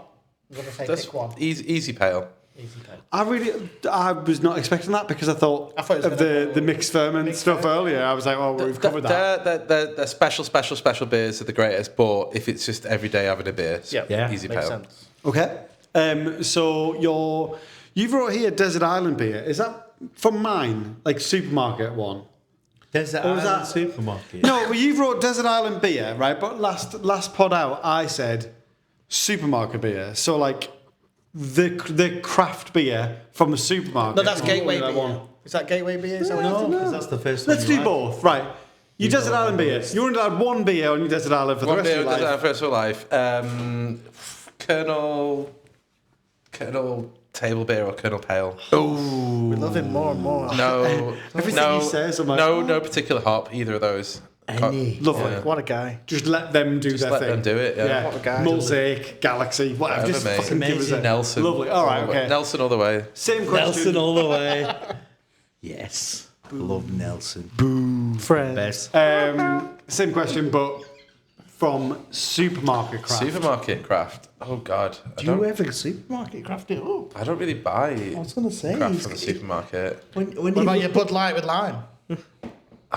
S3: going to say
S5: That's
S3: pick one.
S5: easy pale.
S3: Easy pick.
S1: I was not expecting that because I thought
S3: it was
S1: of
S3: gonna
S1: the mixed ferment
S3: Mixed
S1: stuff
S3: ferment.
S1: earlier. I was like, oh, well, we've covered that.
S5: The special beers are the greatest, but if it's just every day having a beer,
S3: Yeah.
S5: easy
S3: Makes
S5: pale.
S3: sense.
S1: Okay. So you've wrote here Desert Island beer. Is that from mine, like supermarket one?
S2: Desert
S1: Or was
S2: Island
S1: that-
S2: Supermarket.
S1: No, well, you've wrote Desert Island beer, right? But last pod out, I said supermarket beer. So like the craft beer from a supermarket.
S3: No, that's Gateway
S1: That
S3: beer.
S1: one.
S3: Is that Gateway beer? Is that what
S2: No,
S3: it is?
S2: because that's the first one.
S1: Let's
S2: you
S1: do
S2: like.
S1: both, right? You Desert
S2: go
S1: Island
S2: on the
S1: beer.
S2: list.
S1: You only had one beer on your Desert Island for the
S5: One
S1: rest of
S5: beer
S1: your
S5: does
S1: life.
S5: that first of life. Kernel table beer or Kernel pale.
S3: We love him more and more.
S5: No,
S1: Everything
S5: no,
S1: he says, I'm like,
S5: no particular hop. Either of those.
S2: Any.
S1: Lovely.
S5: Yeah.
S3: What a guy.
S1: Just let them do
S5: Just
S1: their
S5: let
S1: thing.
S5: them do it. Yeah.
S3: What a guy.
S1: Mosaic, Galaxy, whatever.
S5: Whatever,
S1: Just
S5: mate.
S1: fucking give us a
S5: Nelson.
S1: Lovely. All right. Okay.
S5: Nelson all the way.
S1: Same question.
S2: Nelson all the way. Yes. Love Nelson.
S3: Friends.
S2: Best.
S1: Same question, but from supermarket craft.
S5: Supermarket craft. Oh God.
S2: Do you ever supermarket craft it up?
S5: I don't really buy
S2: I was going to say.
S5: craft from the supermarket.
S2: When
S3: What
S2: you,
S3: about your Bud Light with lime?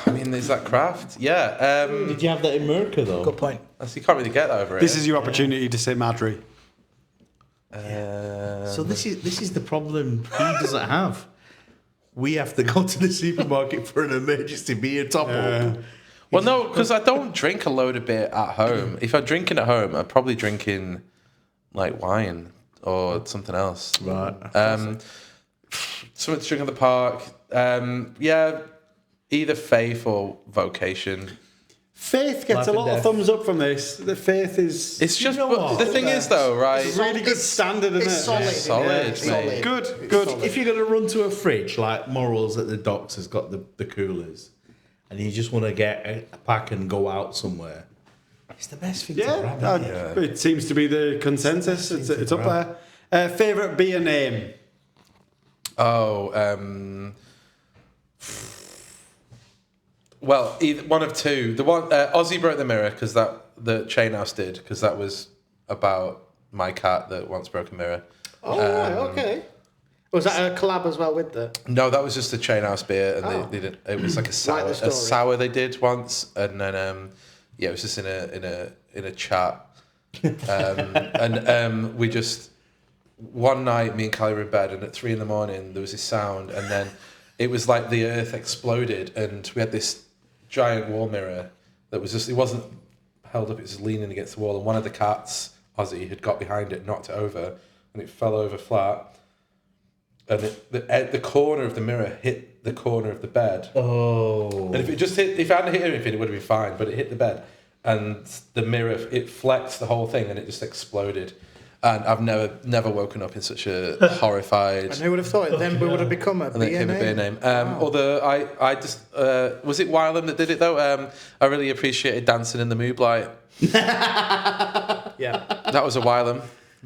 S5: I mean, is that craft? Yeah.
S2: did you have that in America though?
S3: Good point.
S5: You can't really get that over
S1: This
S5: here.
S1: is your opportunity to say Madry.
S2: So this is the problem he doesn't have. We have to go to the supermarket for an emergency beer top up.
S5: Well, no, because I don't drink a load of beer at home. If I'm drinking at home, I'm probably drinking like wine or something else.
S2: Right.
S5: Something to drink at the park. Yeah, either faith or vocation.
S1: Faith gets
S2: Life
S1: a
S2: and
S1: lot of
S2: death.
S1: thumbs up from this. The Faith is
S5: It's just
S2: know
S5: but
S2: what?
S5: the thing is though, right?
S1: it's a really good standard, isn't
S3: It's
S1: it?
S3: solid.
S5: It's solid,
S3: yeah,
S5: mate.
S3: it's solid.
S1: Good,
S3: It's
S1: good.
S3: solid.
S2: If you're going to run to a fridge, like Morals at the docks has got the coolers, and you just want to get a pack and go out somewhere, it's the best thing to grab.
S1: Yeah,
S2: isn't it?
S1: it seems to be the consensus. It's up
S2: grab.
S1: there. Favorite beer name?
S5: Oh, well, either one of two. The one Aussie broke the mirror because the chain house did because that was about my cat that once broke a mirror.
S3: Oh, right, okay. Was that a collab as well with the?
S5: No, that was just a chain house beer, and
S3: Oh.
S5: they did. It was like
S3: the story.
S5: a sour they did once, and then yeah, it was just in a chat, and we just one night me and Callie were in bed, and at 3 a.m. there was this sound, and then it was like the earth exploded, and we had this giant wall mirror that was just it wasn't held up, it was leaning against the wall, and one of the cats, Ozzy, had got behind it, knocked it over, and it fell over flat. And the corner of the mirror hit the corner of the bed.
S2: Oh.
S5: And if I hadn't hit anything, it would have been fine. But it hit the bed, and the mirror it flexed the whole thing, and it just exploded. And I've never woken up in such a horrified.
S3: And who would have thought it? Then we would have become a
S5: And then it
S3: beer
S5: became a beer
S3: name.
S5: name. Although I just was it WYLAM that did it though. I really appreciated dancing in the Moonlight.
S3: Yeah.
S5: That was a WYLAM.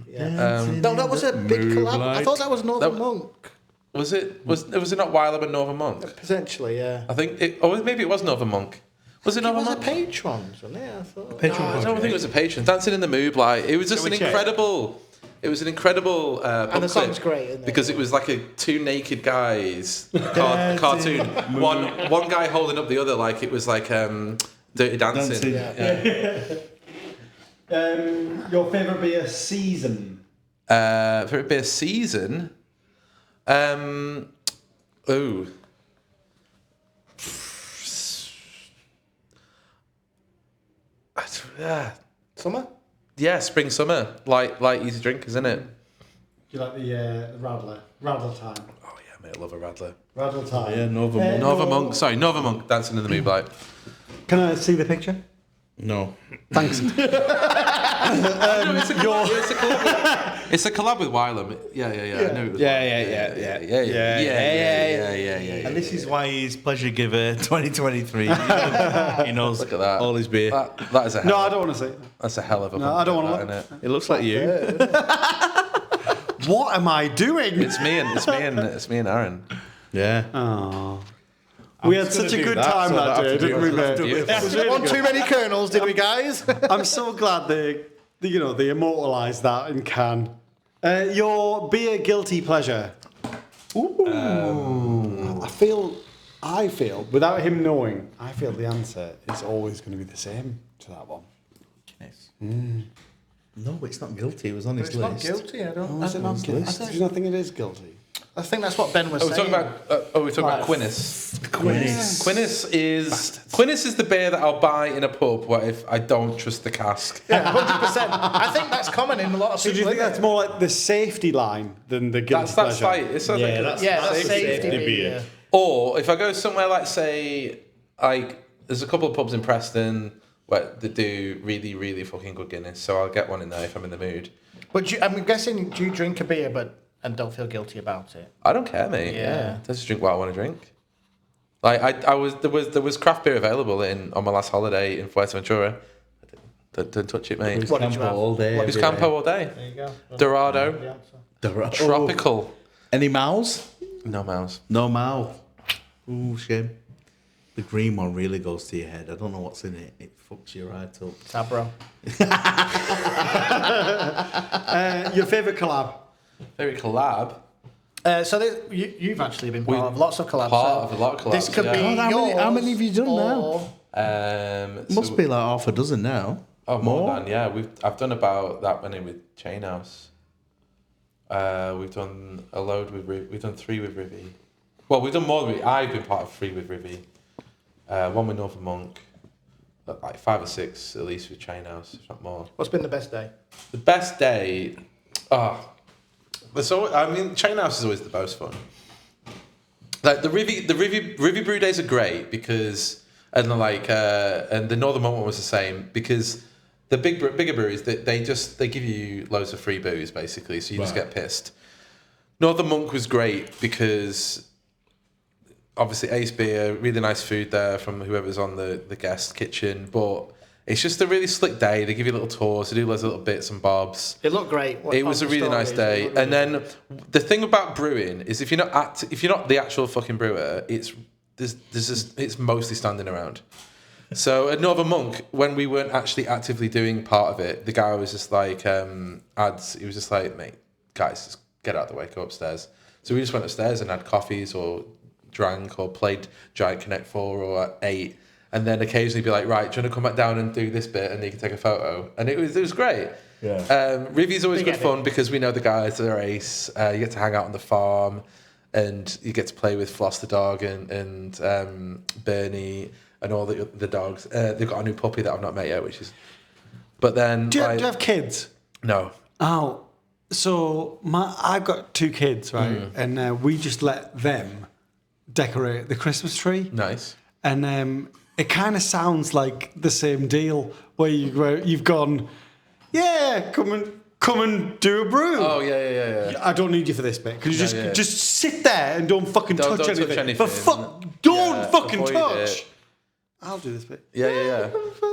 S3: Yeah. No, that was a big collab. I thought that was Northern
S5: That-
S3: Monk.
S5: Was it not WYLAM and Northern Monk?
S3: Potentially, yeah.
S5: I think maybe it was Northern Monk. Was it
S3: It
S5: Northern
S3: was a
S5: Monk?
S3: Patrons, wasn't it? I thought.
S5: I don't think it was a patron. Dancing in the Moonlight. It was just an incredible. It was an incredible.
S3: And the song's great, isn't it?
S5: Because it was like two naked guys, a cartoon. One guy holding up the other, like it was like Dirty Dancing.
S1: Your favorite beer season?
S5: Favorite beer season. Ooh. Yeah.
S3: Summer?
S5: Yeah, spring, summer. Light, easy drinkers, isn't it?
S1: Do you like the Radler? Radler time.
S5: Oh yeah, mate, I love a Radler.
S1: Radler time.
S2: Yeah, Northern Monk.
S5: Nova Monk, dancing in the Moonlight.
S1: Can I see the picture?
S2: No.
S1: Thanks.
S5: It's a collab with WYLAM. Yeah. I knew it was
S2: Yeah. And this is why he's Pleasure Giver 2023. He knows
S5: Look at that.
S2: all his beer.
S5: That is a hell.
S1: No, I don't want to say.
S5: That's a hell of a.
S1: No, I don't want to.
S5: it?
S2: It looks like you.
S1: What am I doing?
S5: It's me and Aaron.
S2: Yeah.
S1: Oh. We had
S2: just gonna
S1: such a
S2: do
S1: good
S2: that,
S1: time
S2: so I
S1: that
S2: don't
S1: day,
S2: have to
S1: didn't
S2: do
S1: we,
S2: it.
S1: mate?
S5: Beautiful.
S1: It was really
S3: One
S1: good.
S3: too many kernels, did we, guys?
S1: I'm so glad they immortalised that in can. Your beer guilty pleasure. Ooh. I feel, without him knowing, I feel the answer is always going to be the same to that one.
S2: No, it's not guilty. It was on his
S3: It's not
S2: list.
S3: guilty. I don't.
S1: Is it not guilty? Do you not think it is guilty?
S3: I think that's what Ben was
S5: We're
S3: saying.
S5: talking about. We're talking about Quinnis. Quinnis is the beer that I'll buy in a pub. What if I don't trust the cask?
S3: Yeah, 100%. I think that's common in a lot of
S1: So
S3: people.
S1: do you think
S3: isn't
S1: that's
S3: it?
S1: more like the safety line than the guilty
S5: That's
S1: pleasure?
S5: like it's like
S2: that's
S3: safety
S2: beer.
S3: beer.
S5: Or if I go somewhere like say there's a couple of pubs in Preston where they do really really fucking good Guinness, so I'll get one in there if I'm in the mood.
S3: But I'm guessing, do you drink a beer and don't feel guilty about it?
S5: I don't care, mate.
S3: Yeah.
S5: I just drink what I want to drink. Like there was craft beer available on my last holiday in Fuerteventura. Don't touch it, mate.
S3: What did you have?
S2: all day.
S5: It was Campo all day.
S3: There you go.
S5: Dorado. Tropical.
S2: Any mouse?
S5: No mouse.
S2: No mouth. Ooh, shame. The green one really goes to your head. I don't know what's in it. It fucks you right up.
S3: Sabro.
S1: Your favourite collab?
S5: Favorite collab.
S3: So you've actually been part of lots of collabs.
S5: Part
S3: so
S5: of a lot of collabs.
S3: This could
S5: yeah.
S3: be
S2: God, how many have you done
S3: or-
S2: now? Must be like half a dozen now.
S5: Oh, more than yeah. I've done about that many with Chain House. We've done a load with we've done 3 with Rivy. Well, we've done more. I've been part of 3 with Rivy. 1 with Northern Monk. Like 5 or 6 at least with Chain House, if not more.
S3: What's been the best day?
S5: The best day. Chain House is always the most fun. Like the Rivy brew days are great because and the Northern Monk one was the same because the bigger breweries they give you loads of free booze basically, so you just get pissed. Northern Monk was great because obviously Ace Beer, really nice food there from whoever's on the guest kitchen, but it's just a really slick day. They give you little tours, they do loads of little bits and bobs.
S3: It looked great.
S5: It was a really nice day. And then the thing about brewing is if you're not the actual fucking brewer, it's mostly standing around. So at Northern Monk, when we weren't actually actively doing part of it, the guy was just like, he was just like, mate, guys, just get out of the way, go upstairs. So we just went upstairs and had coffees or drank or played Giant Connect 4 or 8. And then occasionally be like, right, do you want to come back down and do this bit and you can take a photo? And it was great.
S2: Yeah.
S5: Rivy's always good fun because we know the guys that are Ace. You get to hang out on the farm and you get to play with Floss the dog and Bernie and all the dogs. They've got a new puppy that I've not met yet, which is... But then...
S1: Do you have kids?
S5: No.
S1: Oh, so I've got 2 kids, right? And we just let them decorate the Christmas tree.
S5: Nice.
S1: And it kind of sounds like the same deal where you've gone, yeah, come and do a brew.
S5: Oh, yeah.
S1: I don't need you for this bit. Could you just sit there and don't fucking
S5: Don't
S1: touch
S5: touch
S1: anything?
S5: anything.
S1: Don't fucking
S5: avoid
S1: touch.
S5: it.
S1: I'll do this bit.
S5: Yeah.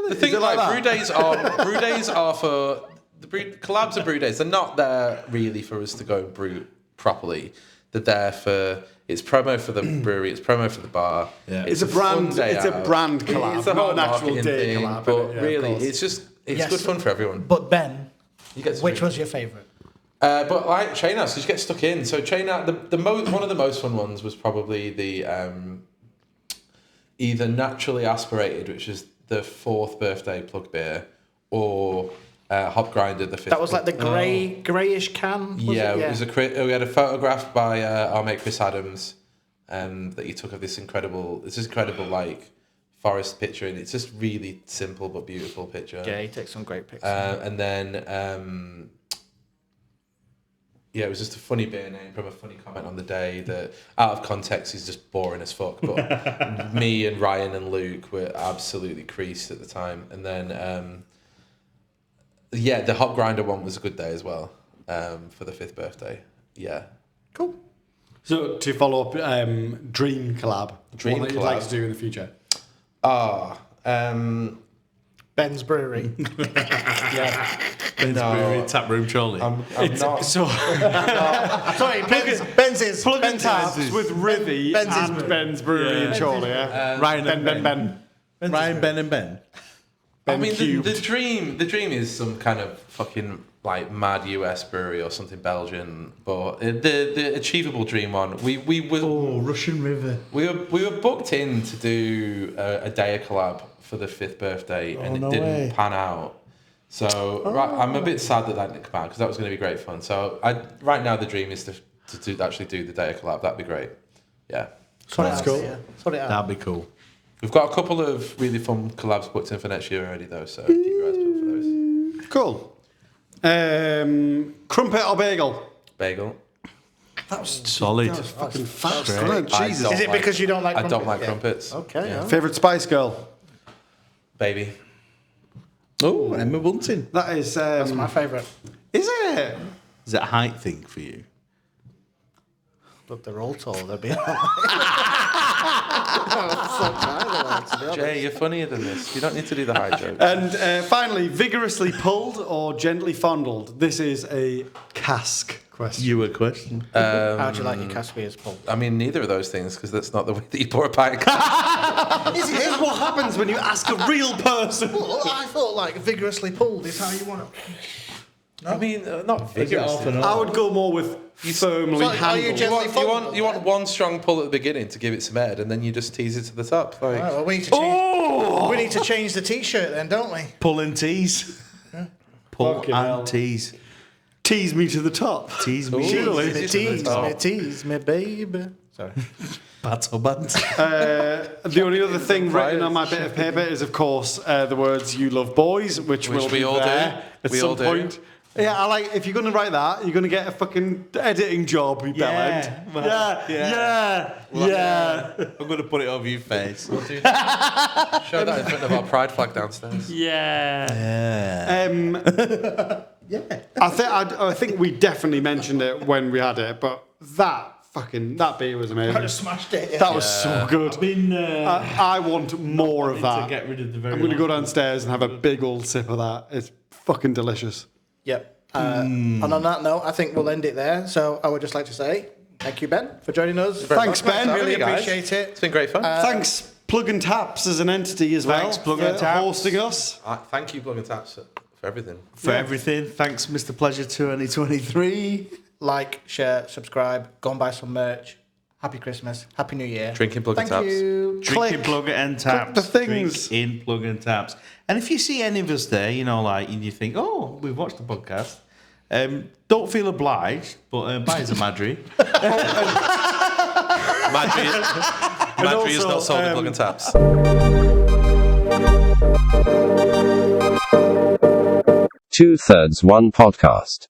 S5: The thing
S1: Is it
S5: like
S1: that?
S5: brew days are for collabs are brew days. They're not there really for us to go and brew properly. They're there for it's promo for the brewery, it's promo for the bar.
S2: Yeah.
S1: It's a
S5: fun
S1: brand.
S5: day
S1: It's a
S5: out.
S1: brand collab,
S5: It's a
S1: not
S5: whole
S1: an actual
S5: marketing
S1: day
S5: thing,
S1: collab.
S5: but
S1: innit? Yeah, of
S5: really,
S1: course.
S5: it's
S3: Yes.
S5: good fun for everyone.
S3: But Ben,
S5: You get to
S3: which
S5: drink.
S3: was your favourite?
S5: But like Chain House, you just get stuck in. So Chain House, one of the most fun ones was probably the either Naturally Aspirated, which is the 4th birthday plug beer, or Hop Grinder, the 5th.
S3: That was like the greyish can. Was
S5: Yeah,
S3: it?
S5: it was we had a photograph by our mate Chris Adams that he took of this incredible like forest picture, and it's just really simple but beautiful picture.
S3: Yeah, he takes some great pictures.
S5: And then it was just a funny beer name from a funny comment on the day that out of context is just boring as fuck. But me and Ryan and Luke were absolutely creased at the time. And then Yeah, the hop grinder one was a good day as well for the 5th birthday. Yeah.
S3: Cool.
S1: So to follow up, Dream collab.
S5: Dream
S1: one that you'd like
S5: collab.
S1: to do in the future.
S3: Ben's Brewery.
S2: Ben's Brewery, Tap Room Charlie.
S5: I'm not.
S1: So
S3: Sorry, Ben's is.
S1: plug and
S3: Ben's
S1: taps
S3: is.
S1: with Rivy
S3: Ben's is-
S1: and Ben's Brewery and Chorley. Yeah.
S2: Ryan
S1: Ben,
S2: and
S1: Ben, Ben.
S2: Ryan, Ben, and Ben.
S5: I mean,
S1: cubed.
S5: the dream is some kind of fucking like mad US brewery or something Belgian. But the achievable dream one, we were
S2: Russian River.
S5: we were booked in to do a Deya collab for the 5th birthday, and it
S2: no
S5: didn't
S2: way.
S5: pan out. So I'm a bit sad that didn't come out because that was going to be great fun. So right now the dream is to actually do the Deya collab. That'd be great. Yeah,
S3: That's
S1: cool.
S3: Sort it out.
S2: That'd be cool.
S5: we've got a couple of really fun collabs booked in for next year already though. So keep your eyes peeled for those.
S1: Cool. Crumpet or bagel?
S5: Bagel.
S3: That was
S2: Solid.
S1: Fucking fast,
S2: great.
S1: wasn't it?
S5: I
S1: Jesus.
S5: don't
S3: Is it because you don't like
S5: I don't like
S3: crumpets?
S5: crumpets.
S3: Okay,
S5: Yeah.
S3: yeah.
S1: Favorite Spice Girl?
S5: Baby.
S2: Oh, Emma Bunting.
S1: That is.
S3: That's my favourite.
S1: Is it?
S2: Is that a height thing for you?
S3: Look, they're all tall. They'll be.
S5: Jay, you're funnier than this. You don't need to do the high joke.
S1: And finally, vigorously pulled or gently fondled? This is a cask question.
S2: You a question?
S3: How do you like your Cask beers, Paul?
S5: I mean, neither of those things, because that's not the way that you pour a pint.
S1: This is what happens when you ask a real person.
S3: Well, I thought like vigorously pulled is how you want it.
S5: I mean, not vigorously.
S1: I would go more with firmly
S3: So, are you
S1: handled.
S3: gently
S5: You want one strong pull at the beginning to give it some head, and then you just tease it to the top. Like,
S3: Well, we need to change. We need to change the T-shirt then, don't we?
S2: Pull and tease. Pull
S1: Fucking hell.
S2: and tease.
S1: Tease me to the top.
S2: Tease me.
S1: Surely.
S3: Me tease, me baby. Sorry.
S2: Battle band.
S1: The only other thing written on my bit of paper is, of course, the words "You love boys," which will
S5: we
S1: be
S5: all
S1: there
S5: do.
S1: at
S5: We
S1: some
S5: all do.
S1: point. Yeah, I like. If you're going to write that, you're going to get a fucking editing job, you bellend. Yeah.
S2: I'm going to put it over your face.
S5: show that in front of our pride flag downstairs.
S1: I think we definitely mentioned it when we had it, but that beer was amazing.
S3: Smashed it. Yeah.
S1: That was so good. I want more of that.
S2: To get rid of the very
S1: I'm going to go downstairs and have a big old sip of that. It's fucking delicious.
S3: Yep. And on that note, I think we'll end it there. So I would just like to say thank you, Ben, for joining us.
S1: Thanks, Ben.
S3: Really
S5: you guys.
S3: appreciate it.
S5: It's been great fun.
S1: Thanks, Plug and Taps as an entity as well.
S2: Thanks, Plug
S1: for
S2: and Taps.
S1: hosting us.
S5: Thank you, Plug and Taps, for everything.
S2: For everything. Thanks, Mr. Pleasure 2023.
S3: Like, share, subscribe. Go and buy some merch. Happy Christmas. Happy New Year.
S5: Drinking Plug and
S3: Thank
S5: Taps.
S3: you.
S2: Drink in
S1: Click.
S2: plug and taps.
S1: the things.
S2: Drink in plug and taps. And if you see any of us there, and you think, oh, we've watched the podcast, don't feel obliged, but buy us a Madry.
S5: Madry is not sold in Plug and Taps.
S6: 2/3 One Podcast.